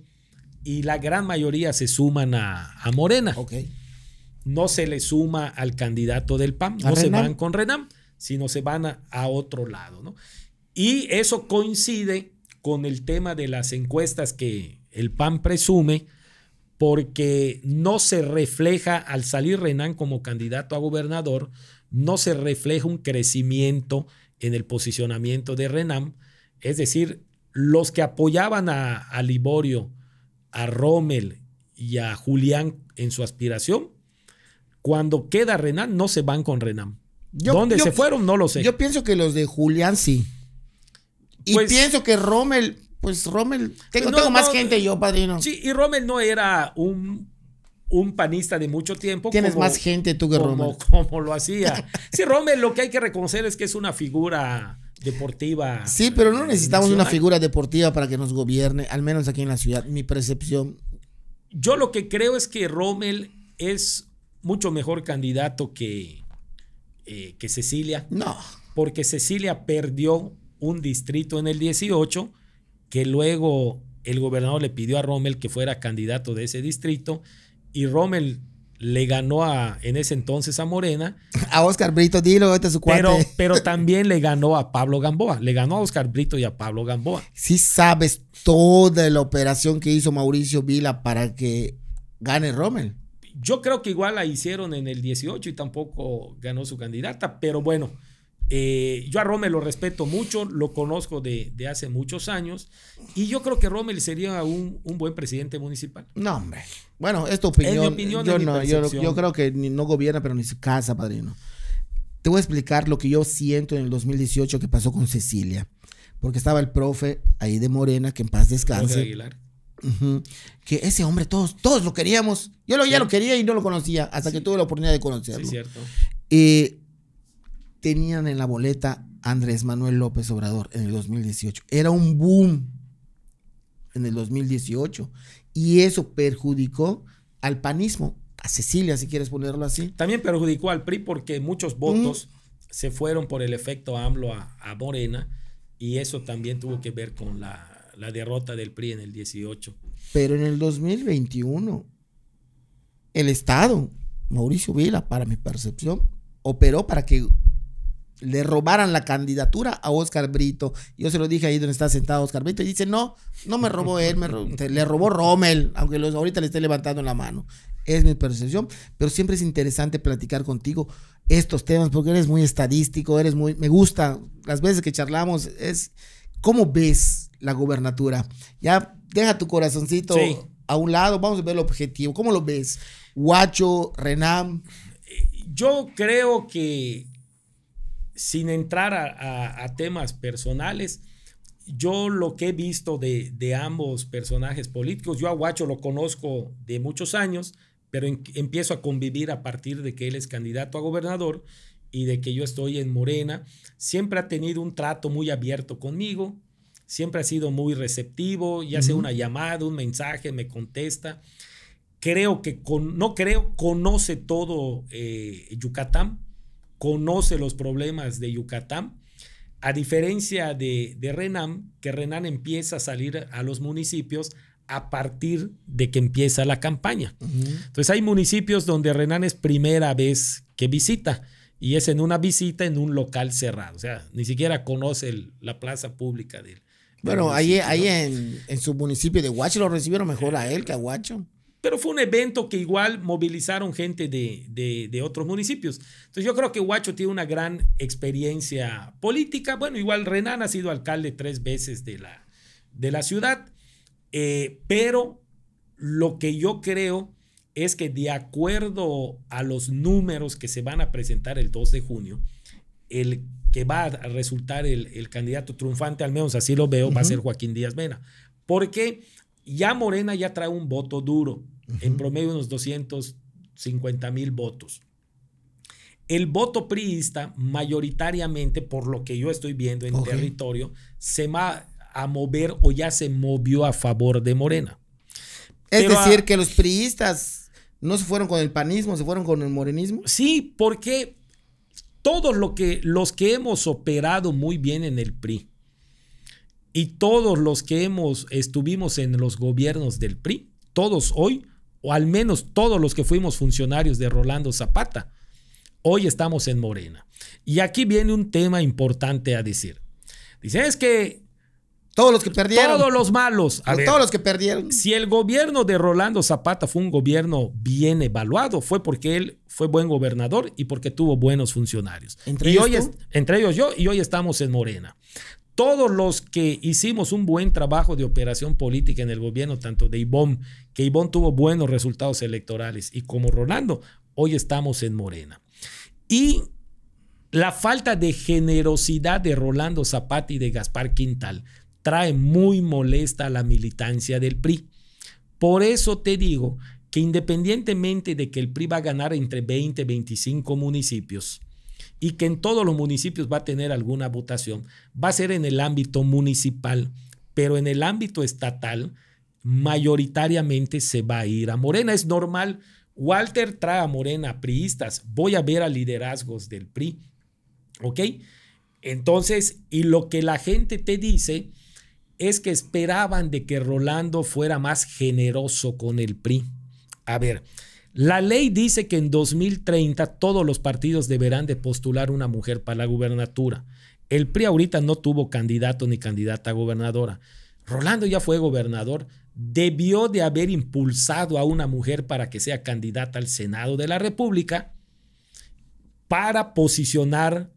y la gran mayoría se suman a Morena. Okay. No se le suma al candidato del PAN, no se van con Renam, sino se van a otro lado, ¿no? Y eso coincide con el tema de las encuestas que el PAN presume, porque no se refleja, al salir Renam como candidato a gobernador, no se refleja un crecimiento en el posicionamiento de Renam. Es decir, los que apoyaban a Liborio, a Rommel y a Julián en su aspiración, cuando queda Renam, no se van con Renam. ¿Dónde se fueron? No lo sé. Yo pienso que los de Julián sí. Y pues, pienso que Rommel, pues Rommel, tengo más gente yo, padrino. Sí, y Rommel no era un panista de mucho tiempo. Tienes más gente tú que Rommel. Como lo hacía. Sí, Rommel, lo que hay que reconocer es que es una figura deportiva. Sí, pero no necesitamos una figura deportiva para que nos gobierne, al menos aquí en la ciudad, mi percepción. Yo lo que creo es que Rommel es mucho mejor candidato que Cecilia. No. Porque Cecilia perdió un distrito en el 18, que luego el gobernador le pidió a Rommel que fuera candidato de ese distrito, y Rommel le ganó en ese entonces a Morena. A Oscar Brito, dilo, este es su cuate. Pero también le ganó a Pablo Gamboa. Le ganó a Oscar Brito y a Pablo Gamboa. Sí sabes toda la operación que hizo Mauricio Vila para que gane Rommel. Yo creo que igual la hicieron en el 18 y tampoco ganó su candidata, pero bueno, yo a Rommel lo respeto mucho, lo conozco de hace muchos años y yo creo que Rommel sería un buen presidente municipal. No, hombre. Bueno, es tu opinión. Es mi opinión, yo creo que no gobierna, pero ni se casa, padrino. Te voy a explicar lo que yo siento en el 2018 que pasó con Cecilia, porque estaba el profe ahí de Morena, que en paz descanse. Aguilar. Que ese hombre todos lo queríamos. Yo ya lo quería y no lo conocía hasta que tuve la oportunidad de conocerlo. Sí, cierto. Tenían en la boleta a Andrés Manuel López Obrador en el 2018. Era un boom en el 2018 y eso perjudicó al panismo, a Cecilia, si quieres ponerlo así. También perjudicó al PRI porque muchos votos se fueron por el efecto AMLO a Morena y eso también tuvo que ver con la derrota del PRI en el 18. Pero en el 2021, el Estado, Mauricio Vila, para mi percepción, operó para que le robaran la candidatura a Oscar Brito. Yo se lo dije ahí donde está sentado Oscar Brito y dice, no me robó él, le robó Rommel, aunque ahorita le esté levantando la mano. Es mi percepción, pero siempre es interesante platicar contigo estos temas porque eres muy estadístico, me gusta, las veces que charlamos, es ¿cómo ves la gobernatura? Ya deja tu corazoncito a un lado, vamos a ver el objetivo. ¿Cómo lo ves? Huacho, Renam. Yo creo que sin entrar a temas personales, yo lo que he visto de ambos personajes políticos, yo a Huacho lo conozco de muchos años, pero empiezo a convivir a partir de que él es candidato a gobernador y de que yo estoy en Morena. Siempre ha tenido un trato muy abierto conmigo, siempre ha sido muy receptivo, ya sea una llamada, un mensaje, me contesta. Conoce todo Yucatán, conoce los problemas de Yucatán, a diferencia de Renam, que Renam empieza a salir a los municipios a partir de que empieza la campaña. Entonces hay municipios donde Renam es primera vez que visita y es en una visita en un local cerrado, o sea, ni siquiera conoce la plaza pública Bueno, ahí en su municipio de Huacho lo recibieron mejor a él que a Huacho. Pero fue un evento que igual movilizaron gente de otros municipios. Entonces yo creo que Huacho tiene una gran experiencia política. Bueno, igual Renan ha sido alcalde 3 veces de la ciudad. Pero lo que yo creo es que de acuerdo a los números que se van a presentar el 2 de junio, el que va a resultar el candidato triunfante, al menos así lo veo, va a ser Joaquín Díaz Mena. Porque ya Morena ya trae un voto duro, en promedio unos 250,000 votos. El voto priista, mayoritariamente, por lo que yo estoy viendo en territorio, se va a mover o ya se movió a favor de Morena. Es decir, que los priistas no se fueron con el panismo, se fueron con el morenismo. Sí, porque todos los que hemos operado muy bien en el PRI y todos los que estuvimos en los gobiernos del PRI, todos hoy, o al menos todos los que fuimos funcionarios de Rolando Zapata, hoy estamos en Morena. Y aquí viene un tema importante a decir. Dice, es que todos los que perdieron. Todos los malos. Todos los que perdieron. Si el gobierno de Rolando Zapata fue un gobierno bien evaluado, fue porque él fue buen gobernador y porque tuvo buenos funcionarios. Entre ellos yo, y hoy estamos en Morena. Todos los que hicimos un buen trabajo de operación política en el gobierno, tanto de Ivonne, que Ivonne tuvo buenos resultados electorales, y como Rolando, hoy estamos en Morena. Y la falta de generosidad de Rolando Zapata y de Gaspar Quintal trae muy molesta a la militancia del PRI. Por eso te digo que independientemente de que el PRI va a ganar entre 20 y 25 municipios y que en todos los municipios va a tener alguna votación, va a ser en el ámbito municipal, pero en el ámbito estatal mayoritariamente se va a ir a Morena. Es normal. Walter trae a Morena priistas. Voy a ver a liderazgos del PRI. ¿Ok? Entonces, y lo que la gente te dice es que esperaban de que Rolando fuera más generoso con el PRI. A ver, la ley dice que en 2030 todos los partidos deberán de postular una mujer para la gubernatura. El PRI ahorita no tuvo candidato ni candidata a gobernadora. Rolando ya fue gobernador. Debió de haber impulsado a una mujer para que sea candidata al Senado de la República para posicionar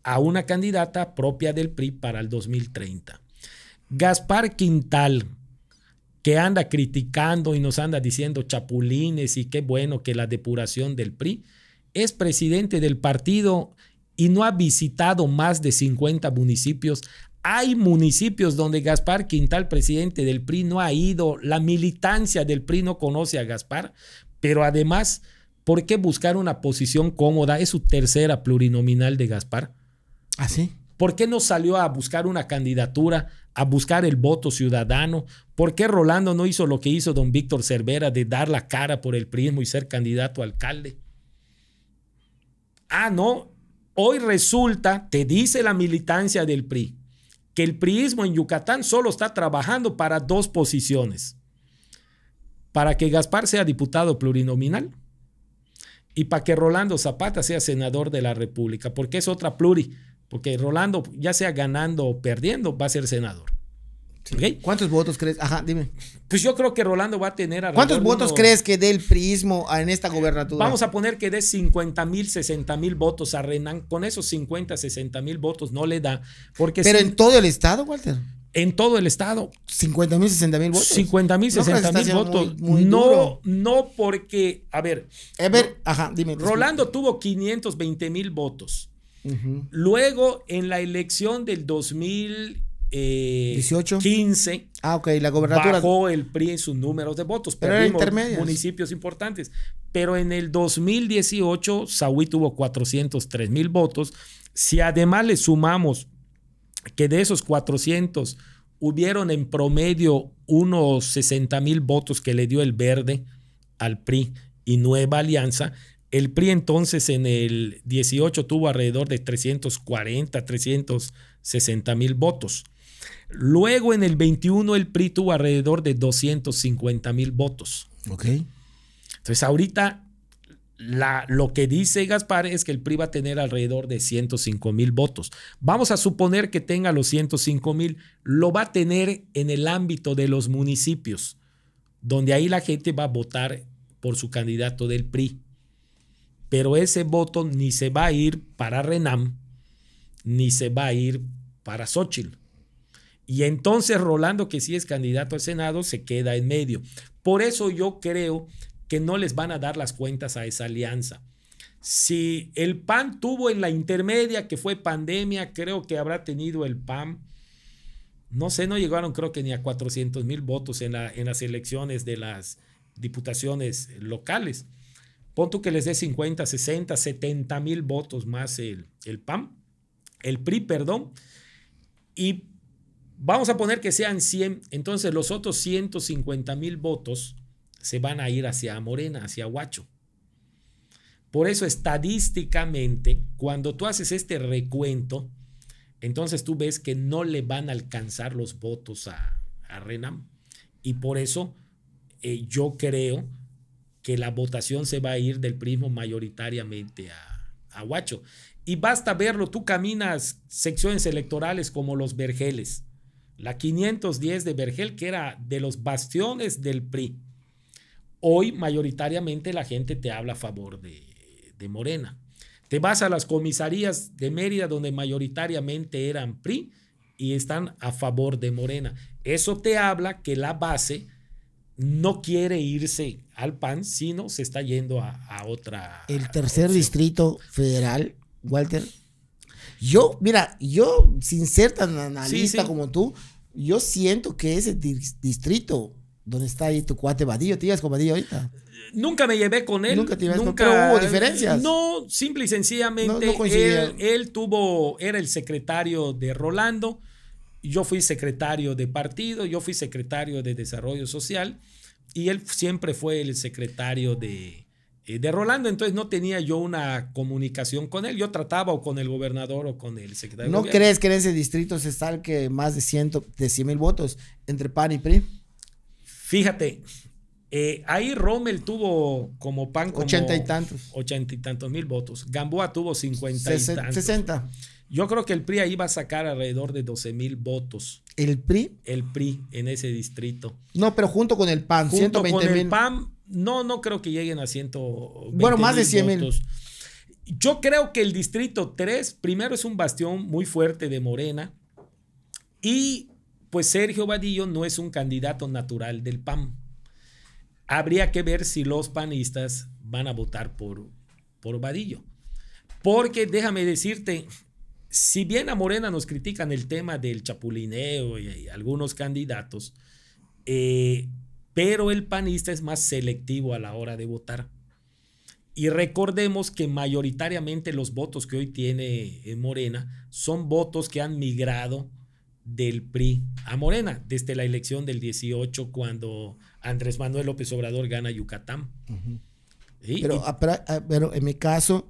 a una candidata propia del PRI para el 2030. Gaspar Quintal, que anda criticando y nos anda diciendo chapulines y qué bueno que la depuración del PRI, es presidente del partido y no ha visitado más de 50 municipios. Hay municipios donde Gaspar Quintal, presidente del PRI, no ha ido. La militancia del PRI no conoce a Gaspar, pero además, ¿por qué buscar una posición cómoda? Es su tercera plurinominal de Gaspar. ¿Ah, sí? ¿Por qué no salió a buscar una candidatura, a buscar el voto ciudadano? ¿Por qué Rolando no hizo lo que hizo don Víctor Cervera de dar la cara por el priismo y ser candidato a alcalde? Ah, no. Hoy resulta, te dice la militancia del PRI, que el priismo en Yucatán solo está trabajando para 2 posiciones. Para que Gaspar sea diputado plurinominal y para que Rolando Zapata sea senador de la República, porque es otra pluri. Porque Rolando, ya sea ganando o perdiendo, va a ser senador. Sí. ¿Okay? ¿Cuántos votos crees? Ajá, dime. Pues yo creo que Rolando va a tener... ¿Cuántos votos crees que dé el priismo en esta gobernatura? Vamos a poner que dé 50,000, 60,000 votos a Renan. Con esos 50, 60,000 votos no le da. Porque ¿pero en todo el estado, Walter? En todo el estado. 50,000, 60,000 votos. 50,000, 60,000 votos. Muy duro. No, porque, a ver. Ajá, dime. Rolando tuvo 520,000 votos. Luego, en la elección del 2015, la gobernatura bajó el PRI en sus números de votos. Perdimos municipios importantes. Pero en el 2018, Sahui tuvo 403,000 votos. Si además le sumamos que de esos 400 hubieron en promedio unos 60,000 votos que le dio el Verde al PRI y Nueva Alianza, el PRI entonces en el 18 tuvo alrededor de 340, 360,000 votos. Luego en el 21 el PRI tuvo alrededor de 250,000 votos. Ok. Entonces ahorita lo que dice Gaspar es que el PRI va a tener alrededor de 105,000 votos. Vamos a suponer que tenga los 105,000, lo va a tener en el ámbito de los municipios, donde ahí la gente va a votar por su candidato del PRI. Pero ese voto ni se va a ir para Renam, ni se va a ir para Xóchitl. Y entonces Rolando, que sí es candidato al Senado, se queda en medio. Por eso yo creo que no les van a dar las cuentas a esa alianza. Si el PAN tuvo en la intermedia, que fue pandemia, creo que habrá tenido el PAN, no sé, no llegaron creo que ni a 400,000 votos en las elecciones de las diputaciones locales. Pon tú que les dé 50, 60, 70,000 votos más el PRI, perdón, y vamos a poner que sean 100, entonces los otros 150,000 votos se van a ir hacia Morena, hacia Huacho. Por eso estadísticamente, cuando tú haces este recuento, entonces tú ves que no le van a alcanzar los votos a Renam. Y por eso yo creo que la votación se va a ir del PRI mayoritariamente a Huacho. Y basta verlo, tú caminas secciones electorales como los Vergeles, la 510 de Vergel, que era de los bastiones del PRI. Hoy mayoritariamente la gente te habla a favor de Morena. Te vas a las comisarías de Mérida donde mayoritariamente eran PRI y están a favor de Morena. Eso te habla que la base no quiere irse al PAN, sino se está yendo a otra. El tercer opción. distrito federal, Walter. Yo sin ser tan analista como tú, yo siento que ese distrito donde está ahí tu cuate Vadillo, ¿te ibas con Vadillo ahorita? Nunca me llevé con él. Nunca te ibas con, pero hubo diferencias. No, simple y sencillamente él era el secretario de Rolando, yo fui secretario de partido, yo fui secretario de desarrollo social y él siempre fue el secretario de Rolando, entonces no tenía yo una comunicación con él, yo trataba o con el gobernador o con el secretario de ¿No gobierno. crees que en ese distrito se salque más de 100,000 votos entre PAN y PRI? Fíjate, ahí Rommel tuvo como PAN como 80 y tantos. 80 y tantos mil votos. Gamboa tuvo 50 y tantos. 60. Yo creo que el PRI ahí va a sacar alrededor de 12,000 votos. ¿El PRI? El PRI en ese distrito. No, pero junto con el PAN, Junto 120,000. con el PAN, no creo que lleguen a 120,000. Bueno, más de 100,000. Yo creo que el distrito 3, primero es un bastión muy fuerte de Morena. Y pues Sergio Vadillo no es un candidato natural del PAN. Habría que ver si los panistas van a votar por Vadillo. Porque déjame decirte, si bien a Morena nos critican el tema del chapulineo y algunos candidatos, pero el panista es más selectivo a la hora de votar. Y recordemos que mayoritariamente los votos que hoy tiene Morena son votos que han migrado del PRI a Morena desde la elección del 18 cuando Andrés Manuel López Obrador gana Yucatán. Uh-huh. ¿Sí? Pero en mi caso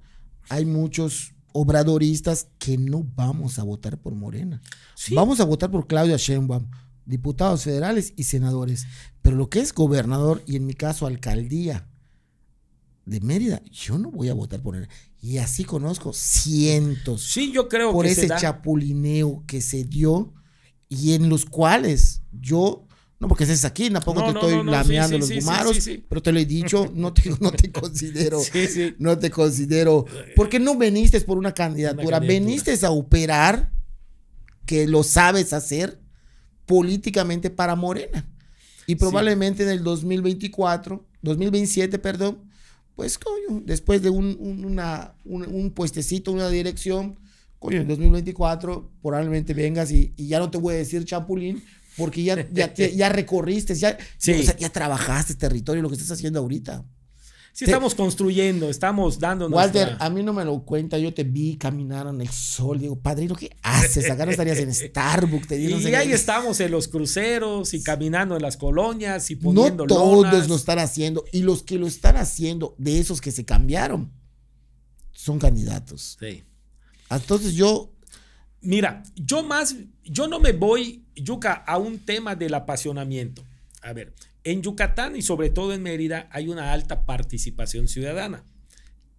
hay muchos obradoristas que no vamos a votar por Morena. Sí. Vamos a votar por Claudia Sheinbaum, diputados federales y senadores. Pero lo que es gobernador y en mi caso alcaldía de Mérida, yo no voy a votar por él. Y así conozco cientos. Sí, yo creo por que ese chapulineo que se dio y en los cuales yo, no porque estés aquí, tampoco te estoy lameando los gumaros, pero te lo he dicho, no te considero, no te considero, porque no veniste por una candidatura, veniste a operar, que lo sabes hacer políticamente para Morena. Y probablemente en el 2027, pues coño, después de un puestecito, una dirección, coño, en 2024 probablemente vengas y ya no te voy a decir chapulín, porque ya recorriste, o sea, ya trabajaste territorio, lo que estás haciendo ahorita. Sí, estamos construyendo, estamos dándonos. Walter, a mí no me lo cuenta, yo te vi caminar en el sol, digo, padrino, ¿qué haces? Acá no estarías en Starbucks. Y ahí estamos en los cruceros y caminando en las colonias y poniendo lonas. No todos lonas. lo están haciendo, y los que lo están haciendo, de esos que se cambiaron, son candidatos. Sí. Entonces Mira, yo no me voy, Yuka, a un tema del apasionamiento. A ver, en Yucatán y sobre todo en Mérida hay una alta participación ciudadana.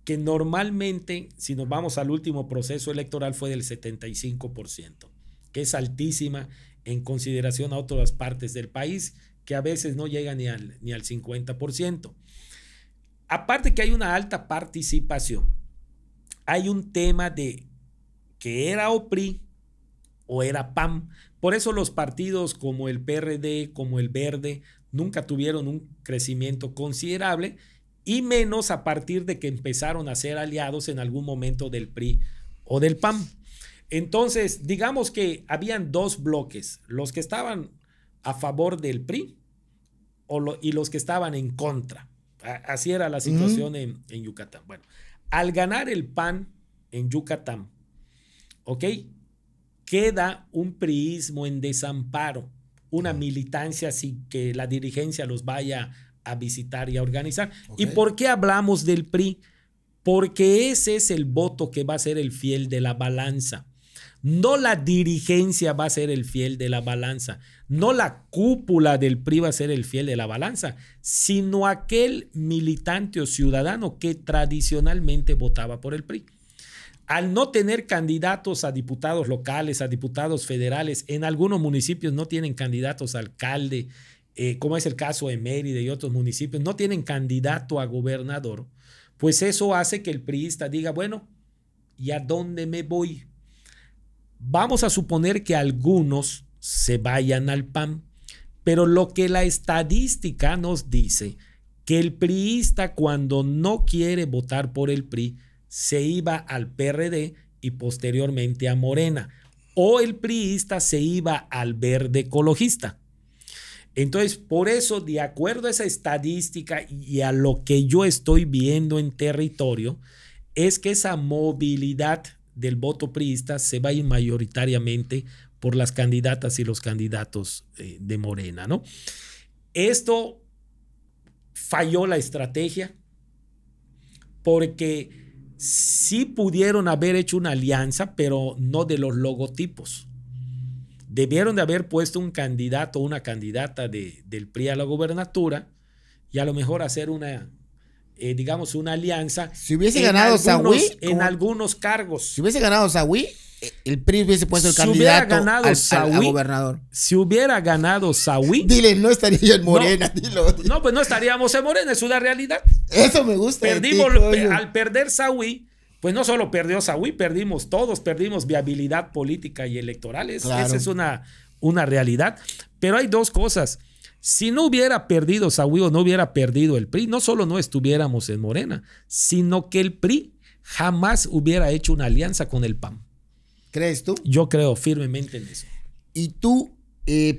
que normalmente, si nos vamos al último proceso electoral, fue del 75%, que es altísima en consideración a otras partes del país, que a veces no llega ni al 50%. Aparte que hay una alta participación, hay un tema de que era o PRI o era PAN. Por eso los partidos como el PRD, como el Verde, nunca tuvieron un crecimiento considerable, y menos a partir de que empezaron a ser aliados en algún momento del PRI o del PAN. Entonces, digamos que habían dos bloques, los que estaban a favor del PRI y los que estaban en contra. Así era la situación en Yucatán. Bueno, al ganar el PAN en Yucatán, ¿ok?, queda un priismo en desamparo, una militancia sin que la dirigencia los vaya a visitar y a organizar. Okay. ¿Y por qué hablamos del PRI? Porque ese es el voto que va a ser el fiel de la balanza. No la dirigencia va a ser el fiel de la balanza, no la cúpula del PRI va a ser el fiel de la balanza, sino aquel militante o ciudadano que tradicionalmente votaba por el PRI. Al no tener candidatos a diputados locales, a diputados federales, en algunos municipios no tienen candidatos a alcalde, como es el caso de Mérida y otros municipios, no tienen candidato a gobernador, pues eso hace que el priista diga, bueno, ¿y a dónde me voy? Vamos a suponer que algunos se vayan al PAN, pero lo que la estadística nos dice, que el priista cuando no quiere votar por el PRI, se iba al PRD y posteriormente a Morena, o el priista se iba al Verde Ecologista. Entonces, por eso, de acuerdo a esa estadística y a lo que yo estoy viendo en territorio, es que esa movilidad del voto priista se va a ir mayoritariamente por las candidatas y los candidatos de Morena, ¿no? Esto falló la estrategia porque sí pudieron haber hecho una alianza, pero no de los logotipos. Debieron de haber puesto un candidato o una candidata del PRI a la gobernatura y a lo mejor hacer una, digamos, una alianza. Si hubiese ganado Sahui, en algunos cargos. Si hubiese ganado Sahui, el PRI hubiese puesto el candidato a gobernador. Si hubiera ganado Sahui. Dile, no estaría yo en Morena. No, dilo. No, pues no estaríamos en Morena, es una realidad. Eso me gusta. Al perder Sahui, pues no solo perdió Sahui, perdimos todos, perdimos viabilidad política y electoral. Claro. Esa es una realidad. Pero hay dos cosas. Si no hubiera perdido Sahui o no hubiera perdido el PRI, no solo no estuviéramos en Morena, sino que el PRI jamás hubiera hecho una alianza con el PAN. ¿Crees tú? Yo creo firmemente en eso. ¿Y tú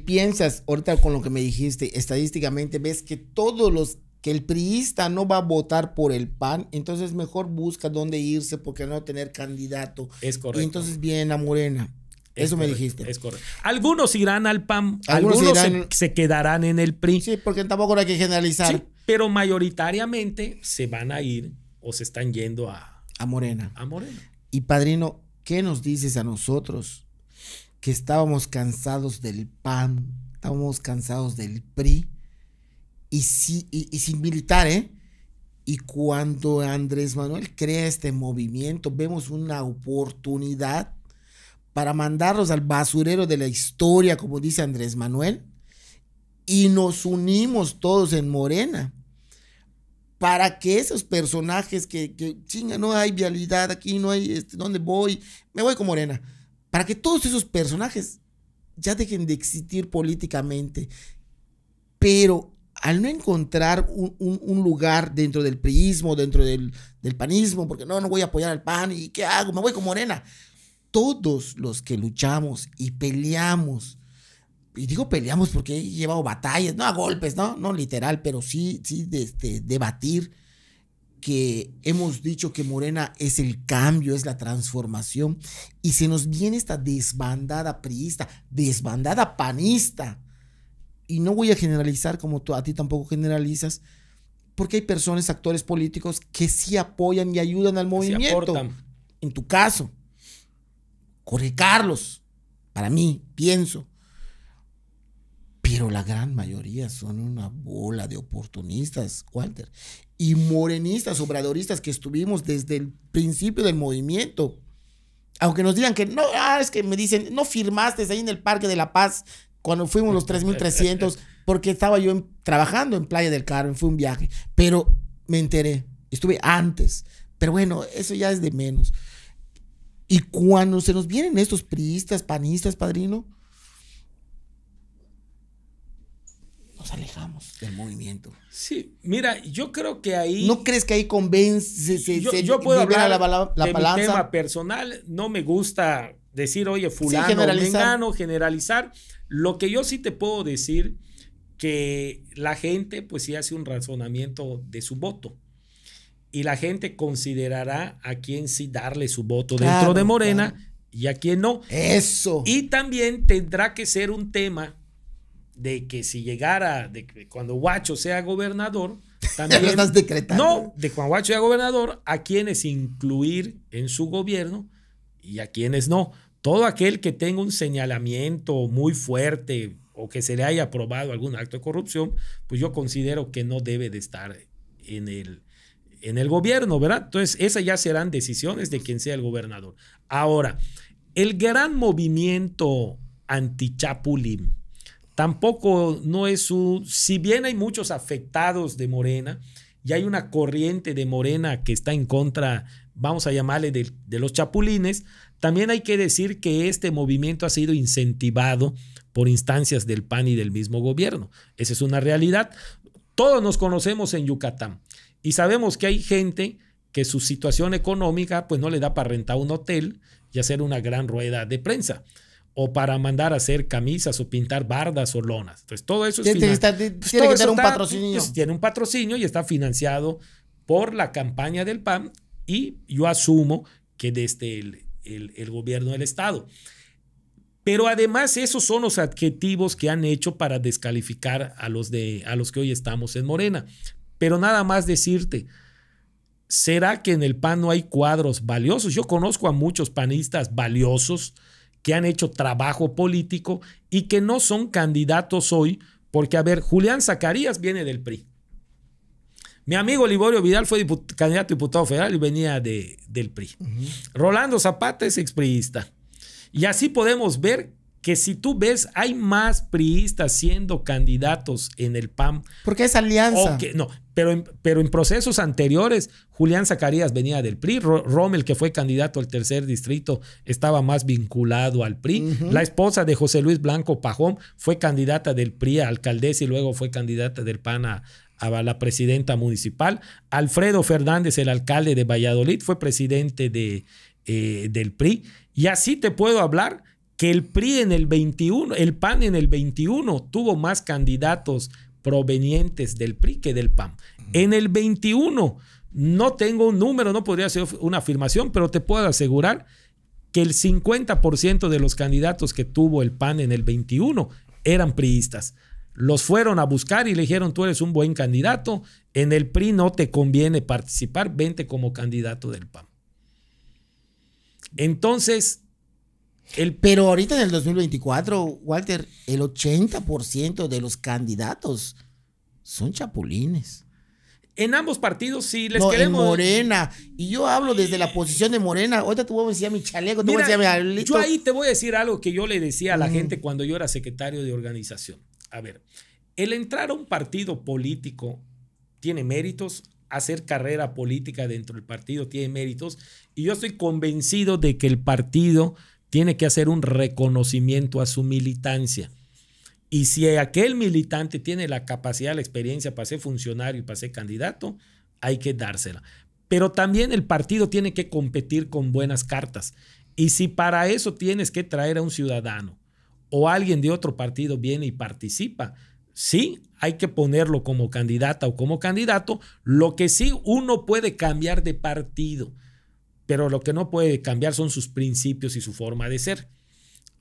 piensas, ahorita con lo que me dijiste, estadísticamente ves que que el priista no va a votar por el PAN, entonces mejor busca dónde irse porque no tener candidato? Es correcto. Y entonces viene a Morena. Eso me dijiste. Es correcto. Algunos irán al PAN, algunos se quedarán en el PRI. Sí, porque tampoco hay que generalizar. Sí, pero mayoritariamente se van a ir o se están yendo a Morena. A Morena. Y padrino, ¿qué nos dices a nosotros que estábamos cansados del PAN, estábamos cansados del PRI y sin militar, Y cuando Andrés Manuel crea este movimiento, vemos una oportunidad para mandarlos al basurero de la historia, como dice Andrés Manuel, y nos unimos todos en Morena para que esos personajes que chinga, no hay vialidad aquí, no hay ¿dónde voy? Me voy con Morena. Para que todos esos personajes ya dejen de existir políticamente. Pero al no encontrar un lugar dentro del priismo, dentro del panismo, porque no voy a apoyar al PAN, ¿y qué hago? Me voy con Morena. Todos los que luchamos y peleamos, y digo peleamos porque he llevado batallas, no a golpes, no literal, pero sí debatir, que hemos dicho que Morena es el cambio, es la transformación, y se nos viene esta desbandada priista, desbandada panista, y no voy a generalizar como a ti tampoco generalizas, porque hay personas, actores políticos que sí apoyan y ayudan al movimiento. En tu caso, Jorge Carlos, para mí, pienso. pero la gran mayoría son una bola de oportunistas, Walter, y morenistas, obradoristas que estuvimos desde el principio del movimiento. Aunque nos digan que no, es que me dicen, no firmaste ahí en el Parque de la Paz cuando fuimos los 3,300, porque estaba yo trabajando en Playa del Carmen, fue un viaje, pero me enteré, estuve antes, pero bueno, eso ya es de menos. Y cuando se nos vienen estos priistas, panistas, padrino, nos alejamos del movimiento. Sí, mira, yo creo que ahí... ¿No crees que ahí convence? Yo puedo hablar la de balanza? mi tema personal. No me gusta decir, oye, fulano, mengano, generalizar. Lo que yo sí te puedo decir, que la gente pues sí hace un razonamiento de su voto. Y la gente considerará a quién sí darle su voto dentro de Morena y a quién no. Eso. Y también tendrá que ser un tema de que si llegara, de que cuando Guacho sea gobernador, también... ¿Lo estás decretando? No, de cuando Guacho sea gobernador, a quienes incluir en su gobierno y a quienes no. Todo aquel que tenga un señalamiento muy fuerte o que se le haya aprobado algún acto de corrupción, pues yo considero que no debe de estar en el gobierno, ¿verdad? Entonces, esas ya serán decisiones de quien sea el gobernador. Ahora, el gran movimiento anti-Chapulín tampoco no es si bien hay muchos afectados de Morena y hay una corriente de Morena que está en contra, vamos a llamarle de los chapulines, también hay que decir que este movimiento ha sido incentivado por instancias del PAN y del mismo gobierno. Esa es una realidad. Todos nos conocemos en Yucatán y sabemos que hay gente que su situación económica pues no le da para rentar un hotel y hacer una gran rueda de prensa, o para mandar a hacer camisas o pintar bardas o lonas. Entonces, todo eso tiene que tener un patrocinio. Pues, tiene un patrocinio y está financiado por la campaña del PAN y yo asumo que desde el gobierno del Estado. Pero además esos son los adjetivos que han hecho para descalificar a los que hoy estamos en Morena. Pero nada más decirte, ¿será que en el PAN no hay cuadros valiosos? Yo conozco a muchos panistas valiosos que han hecho trabajo político y que no son candidatos hoy, porque, a ver, Julián Zacarías viene del PRI. Mi amigo Liborio Vidal fue candidato a diputado federal y venía del PRI. Rolando Zapata es expriista. Y así podemos ver que si tú ves, hay más priistas siendo candidatos en el PAN. Porque es alianza. No, pero en procesos anteriores, Julián Zacarías venía del PRI. Rommel, que fue candidato al tercer distrito, estaba más vinculado al PRI. La esposa de José Luis Blanco Pajón fue candidata del PRI a alcaldesa y luego fue candidata del PAN a la presidenta municipal. Alfredo Fernández, el alcalde de Valladolid, fue presidente del PRI. Y así te puedo hablar que el PRI en el 21, el PAN en el 21 tuvo más candidatos provenientes del PRI que del PAN. En el 21 no tengo un número, no podría ser una afirmación, pero te puedo asegurar que el 50% de los candidatos que tuvo el PAN en el 21 eran priistas. Los fueron a buscar y le dijeron, tú eres un buen candidato, en el PRI no te conviene participar, vente como candidato del PAN. Entonces... Pero ahorita en el 2024, Walter, el 80% de los candidatos son chapulines. En ambos partidos sí les queremos. En Morena. Y yo hablo desde la posición de Morena. Ahorita te voy a decir a mi chaleco, te voy a decir a mi alito. Yo ahí te voy a decir algo que yo le decía a la gente cuando yo era secretario de organización. A ver, el entrar a un partido político tiene méritos, hacer carrera política dentro del partido tiene méritos, y yo estoy convencido de que el partido tiene que hacer un reconocimiento a su militancia. Y si aquel militante tiene la capacidad, la experiencia para ser funcionario y para ser candidato, hay que dársela. Pero también el partido tiene que competir con buenas cartas. Y si para eso tienes que traer a un ciudadano o alguien de otro partido viene y participa, sí, hay que ponerlo como candidata o como candidato. Lo que sí, uno puede cambiar de partido, pero lo que no puede cambiar son sus principios y su forma de ser.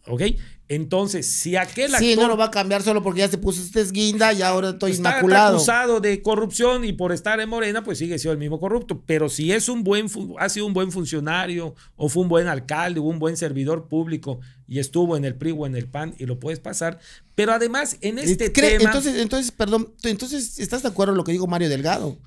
¿Ok? Entonces, si aquel Sí, actor no lo va a cambiar solo porque ya se puso este guinda y ahora estoy está inmaculado. acusado de corrupción y por estar en Morena, pues sigue siendo el mismo corrupto. Pero si es ha sido un buen funcionario o fue un buen alcalde o un buen servidor público y estuvo en el PRI o en el PAN y lo puedes pasar. Pero además, en este tema... Entonces, perdón, entonces, ¿estás de acuerdo con lo que dijo Mario Delgado?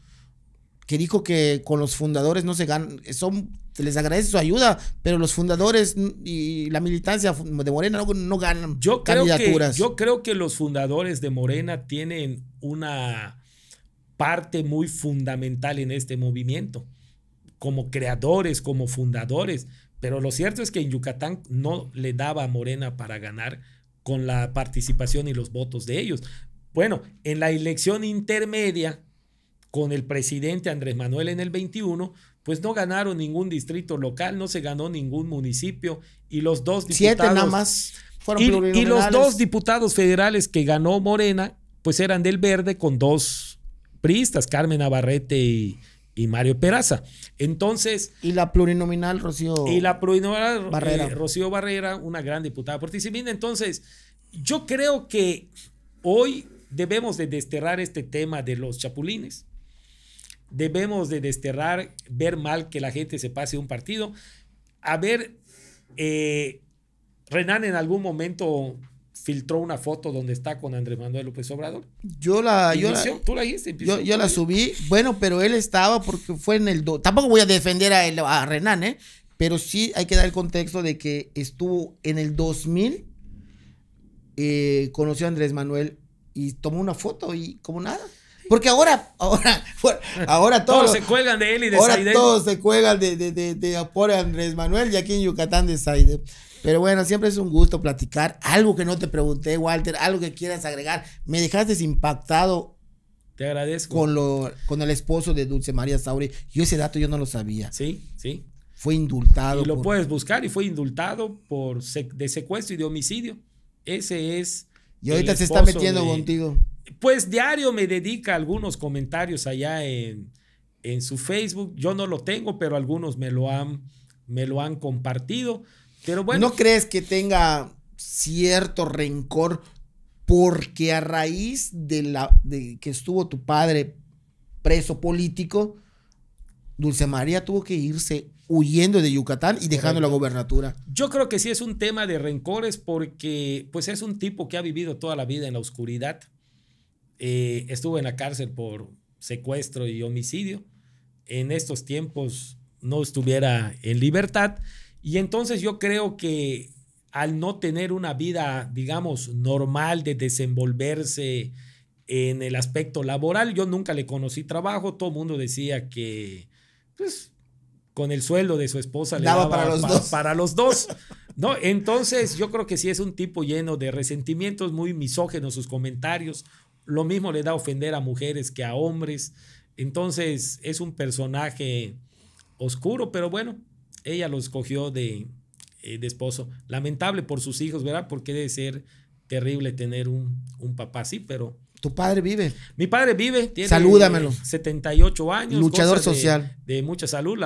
Que dijo que con los fundadores no se ganan, se les agradece su ayuda, pero los fundadores y la militancia de Morena no ganan candidaturas. Yo creo que los fundadores de Morena tienen una parte muy fundamental en este movimiento, como creadores, como fundadores, pero lo cierto es que en Yucatán no le daba a Morena para ganar con la participación y los votos de ellos. Bueno, en la elección intermedia, con el presidente Andrés Manuel en el 21, pues no ganaron ningún distrito local, no se ganó ningún municipio y los dos diputados... 7 nada más fueron plurinominales. Y los 2 diputados federales que ganó Morena, pues eran del Verde con 2 priistas, Carmen Navarrete y Mario Peraza. Entonces... Y la plurinominal Rocío Barrera. Rocío Barrera, una gran diputada por Tizimín. Entonces, yo creo que hoy debemos de desterrar este tema de los chapulines. Debemos de desterrar, ver mal que la gente se pase un partido. A ver, Renan en algún momento filtró una foto donde está con Andrés Manuel López Obrador. ¿Tú la viste? Yo la subí. Bueno, pero él estaba porque fue en el... Tampoco voy a defender a Renan, pero sí hay que dar el contexto de que estuvo en el 2000, conoció a Andrés Manuel y tomó una foto y como nada. Porque ahora todos se cuelgan de él y de Saidé. Todos se cuelgan de por Andrés Manuel y aquí en Yucatán de Saidé. Pero bueno, siempre es un gusto platicar. Algo que no te pregunté, Walter, algo que quieras agregar. Me dejaste impactado. Te agradezco. Con el esposo de Dulce María Sauri. Yo ese dato yo no lo sabía. Sí, sí. Fue indultado. Y lo puedes buscar y fue indultado de secuestro y de homicidio. Ese es... Y ahorita se está metiendo contigo. Pues diario me dedica algunos comentarios allá en su Facebook. Yo no lo tengo, pero algunos me lo han compartido. Pero bueno. ¿No crees que tenga cierto rencor porque a raíz de que estuvo tu padre preso político, Dulce María tuvo que irse huyendo de Yucatán y dejando la gobernatura? Yo creo que sí es un tema de rencores porque pues es un tipo que ha vivido toda la vida en la oscuridad. Estuvo en la cárcel por secuestro y homicidio. En estos tiempos no estuviera en libertad. Y entonces yo creo que al no tener una vida, digamos, normal de desenvolverse en el aspecto laboral, yo nunca le conocí trabajo. Todo el mundo decía que, pues, con el sueldo de su esposa le daba para los dos. ¿No? Entonces yo creo que sí es un tipo lleno de resentimientos, muy misógenos sus comentarios. Lo mismo le da a ofender a mujeres que a hombres. Entonces es un personaje oscuro, pero bueno, ella lo escogió de esposo. Lamentable por sus hijos, ¿verdad? Porque debe ser terrible tener un papá así, pero... ¿Tu padre vive? Mi padre vive, tiene Salúdamelo. 78 años. Luchador social. De mucha salud,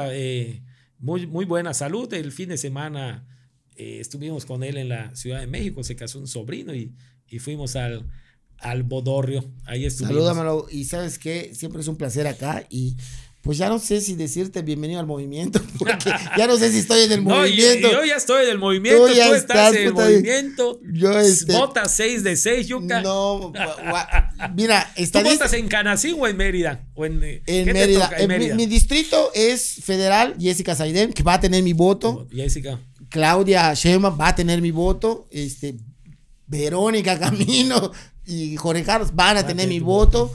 muy, muy buena salud. El fin de semana estuvimos con él en la Ciudad de México, se casó un sobrino y fuimos al Bodorrio. Ahí estuvimos. Salúdamelo. Y ¿sabes qué? Siempre es un placer acá y pues ya no sé si decirte bienvenido al movimiento, porque ya no sé si estoy en el movimiento. Yo ya estoy en el movimiento, tú estás en el movimiento. Votas 6 de 6, Yuca. No, mira, ¿tú votas en Canacín o en Mérida? En Mérida. Mi distrito es federal, Jessica Saidem, que va a tener mi voto. Jessica. Claudia Sheinbaum va a tener mi voto. Verónica Camino y Jorge Carlos van a tener mi voto.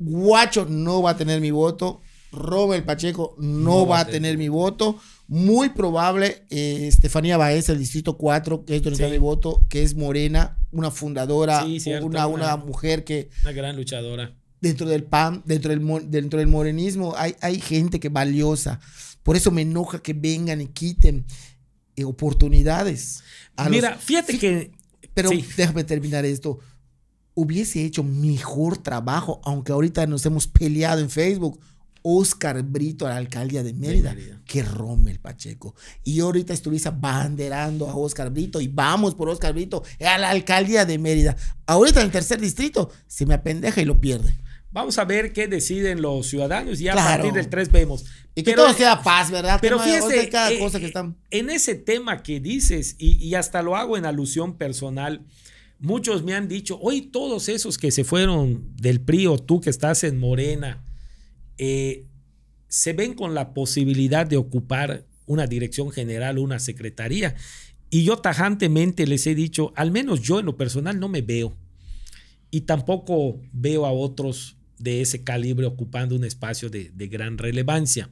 Guacho no va a tener mi voto. Robert Pacheco no va a tener mi voto. Muy probable Estefanía Baez, el distrito 4, que es donde está mi voto, que es morena, una fundadora, una mujer que... Una gran luchadora. Dentro del PAN, dentro del morenismo, hay gente que valiosa. Por eso me enoja que vengan y quiten oportunidades. Mira, fíjate que... Pero déjame terminar esto. Hubiese hecho mejor trabajo, aunque ahorita nos hemos peleado en Facebook, Óscar Brito a la alcaldía de Mérida que Rommel Pacheco. Y ahorita estuviese banderando a Óscar Brito y vamos por Óscar Brito a la alcaldía de Mérida. Ahorita en el tercer distrito se me apendeja y lo pierde. Vamos a ver qué deciden los ciudadanos y ya claro. A partir del 3 vemos. Y que todo sea paz, ¿verdad? Pero no fíjese, cada cosa que están... en ese tema que dices, y hasta lo hago en alusión personal, muchos me han dicho, hoy todos esos que se fueron del PRI o tú que estás en Morena, se ven con la posibilidad de ocupar una dirección general, una secretaría. Y yo tajantemente les he dicho, al menos yo en lo personal no me veo. Y tampoco veo a otros de ese calibre ocupando un espacio de gran relevancia.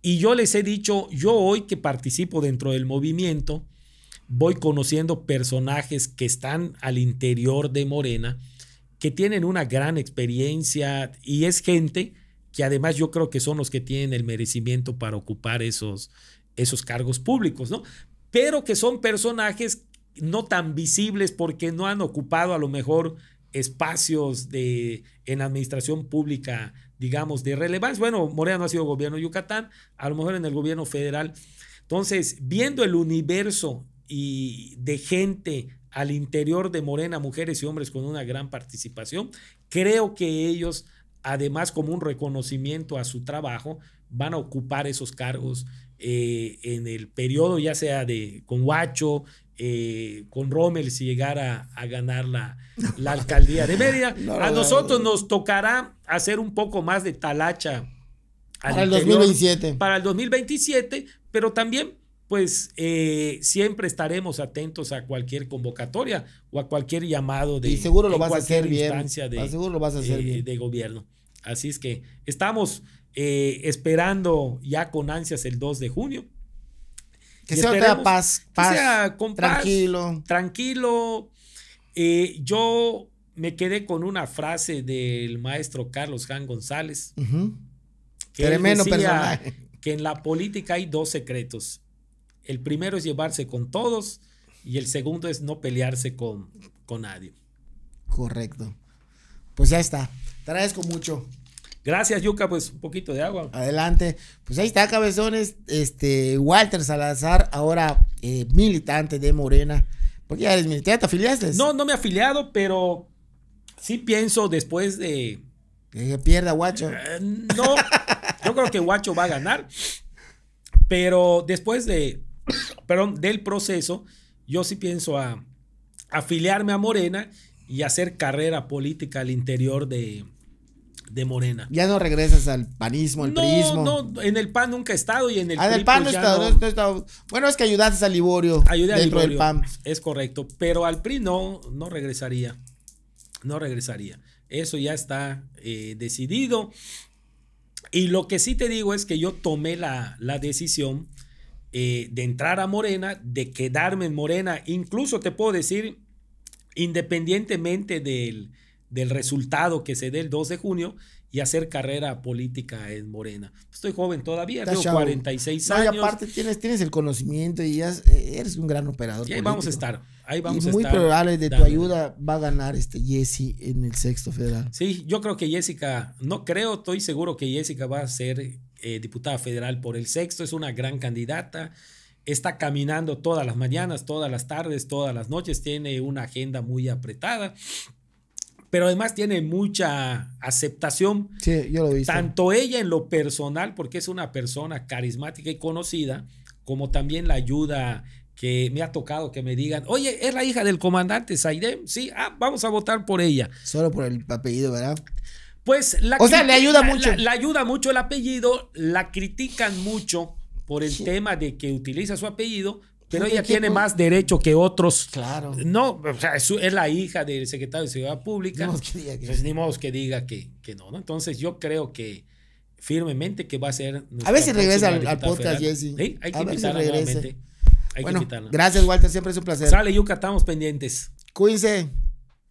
Y yo les he dicho, yo hoy que participo dentro del movimiento, voy conociendo personajes que están al interior de Morena, que tienen una gran experiencia y es gente que además yo creo que son los que tienen el merecimiento para ocupar esos cargos públicos, ¿no? Pero que son personajes no tan visibles porque no han ocupado a lo mejor espacios en administración pública, digamos, de relevancia. Bueno, Morena no ha sido gobierno de Yucatán, a lo mejor en el gobierno federal. Entonces, viendo el universo y de gente al interior de Morena, mujeres y hombres con una gran participación, creo que ellos, además como un reconocimiento a su trabajo, van a ocupar esos cargos en el periodo, ya sea con Huacho, con Rommel, si llegara a ganar la alcaldía de Mérida. A nosotros nos tocará hacer un poco más de talacha para el 2027. Para el 2027, pero también pues siempre estaremos atentos a cualquier convocatoria o a cualquier llamado de y seguro lo vas a hacer bien. Seguro lo vas a hacer bien de gobierno. Así es que estamos esperando ya con ansias el 2 de junio. Que sea paz, que sea con tranquilo. Paz, tranquilo. Yo me quedé con una frase del maestro Carlos Jan González. Que tremendo personaje. Que en la política hay 2 secretos. El primero es llevarse con todos y el segundo es no pelearse con nadie. Correcto. Pues ya está. Te agradezco mucho. Gracias, Yuka, pues un poquito de agua. Adelante. Pues ahí está, cabezones. Walter Salazar, ahora militante de Morena. Porque ya eres militante, ¿te afiliaste? No me he afiliado, pero sí pienso después de... Que pierda Huacho. No, yo creo que Huacho va a ganar. Pero después del proceso, yo sí pienso a afiliarme a Morena y hacer carrera política al interior de Morena. Ya no regresas al panismo, al priismo. No, en el PAN nunca he estado y en el PRI. En el PAN pues no he estado. Bueno, es que ayudaste a Liborio. Ayudé dentro a Liborio, del PAN. es correcto. Pero al PRI no regresaría. No regresaría. Eso ya está decidido. Y lo que sí te digo es que yo tomé la decisión de entrar a Morena, de quedarme en Morena. Incluso te puedo decir, independientemente del resultado que se dé el 2 de junio y hacer carrera política en Morena. Estoy joven todavía, tengo 46 años. Y aparte tienes el conocimiento y ya eres un gran operador. Y ahí vamos a estar. Ahí vamos y muy probable de tu ayuda va a ganar Jessy en el 6º federal. Sí, yo creo que Jessica, estoy seguro que Jessica va a ser diputada federal por el 6º, es una gran candidata. Está caminando todas las mañanas, todas las tardes, todas las noches, tiene una agenda muy apretada. Pero además tiene mucha aceptación. Sí, yo lo he visto. Tanto ella en lo personal, porque es una persona carismática y conocida, como también la ayuda que me ha tocado que me digan, oye, es la hija del comandante Saidem. Sí, vamos a votar por ella. Solo por el apellido, ¿verdad? Pues le ayuda mucho. La ayuda mucho el apellido, la critican mucho por el tema de que utiliza su apellido, pero ella tiene más derecho que otros. Claro. No, o sea, es la hija del secretario de Seguridad Pública. Ni modo que diga que no. Entonces yo creo que firmemente que va a ser... A ver si regresa al podcast, Jessy. Sí, hay que invitarla nuevamente. Gracias, Walter, siempre es un placer. Sale, Yuka, estamos pendientes. Cuídense.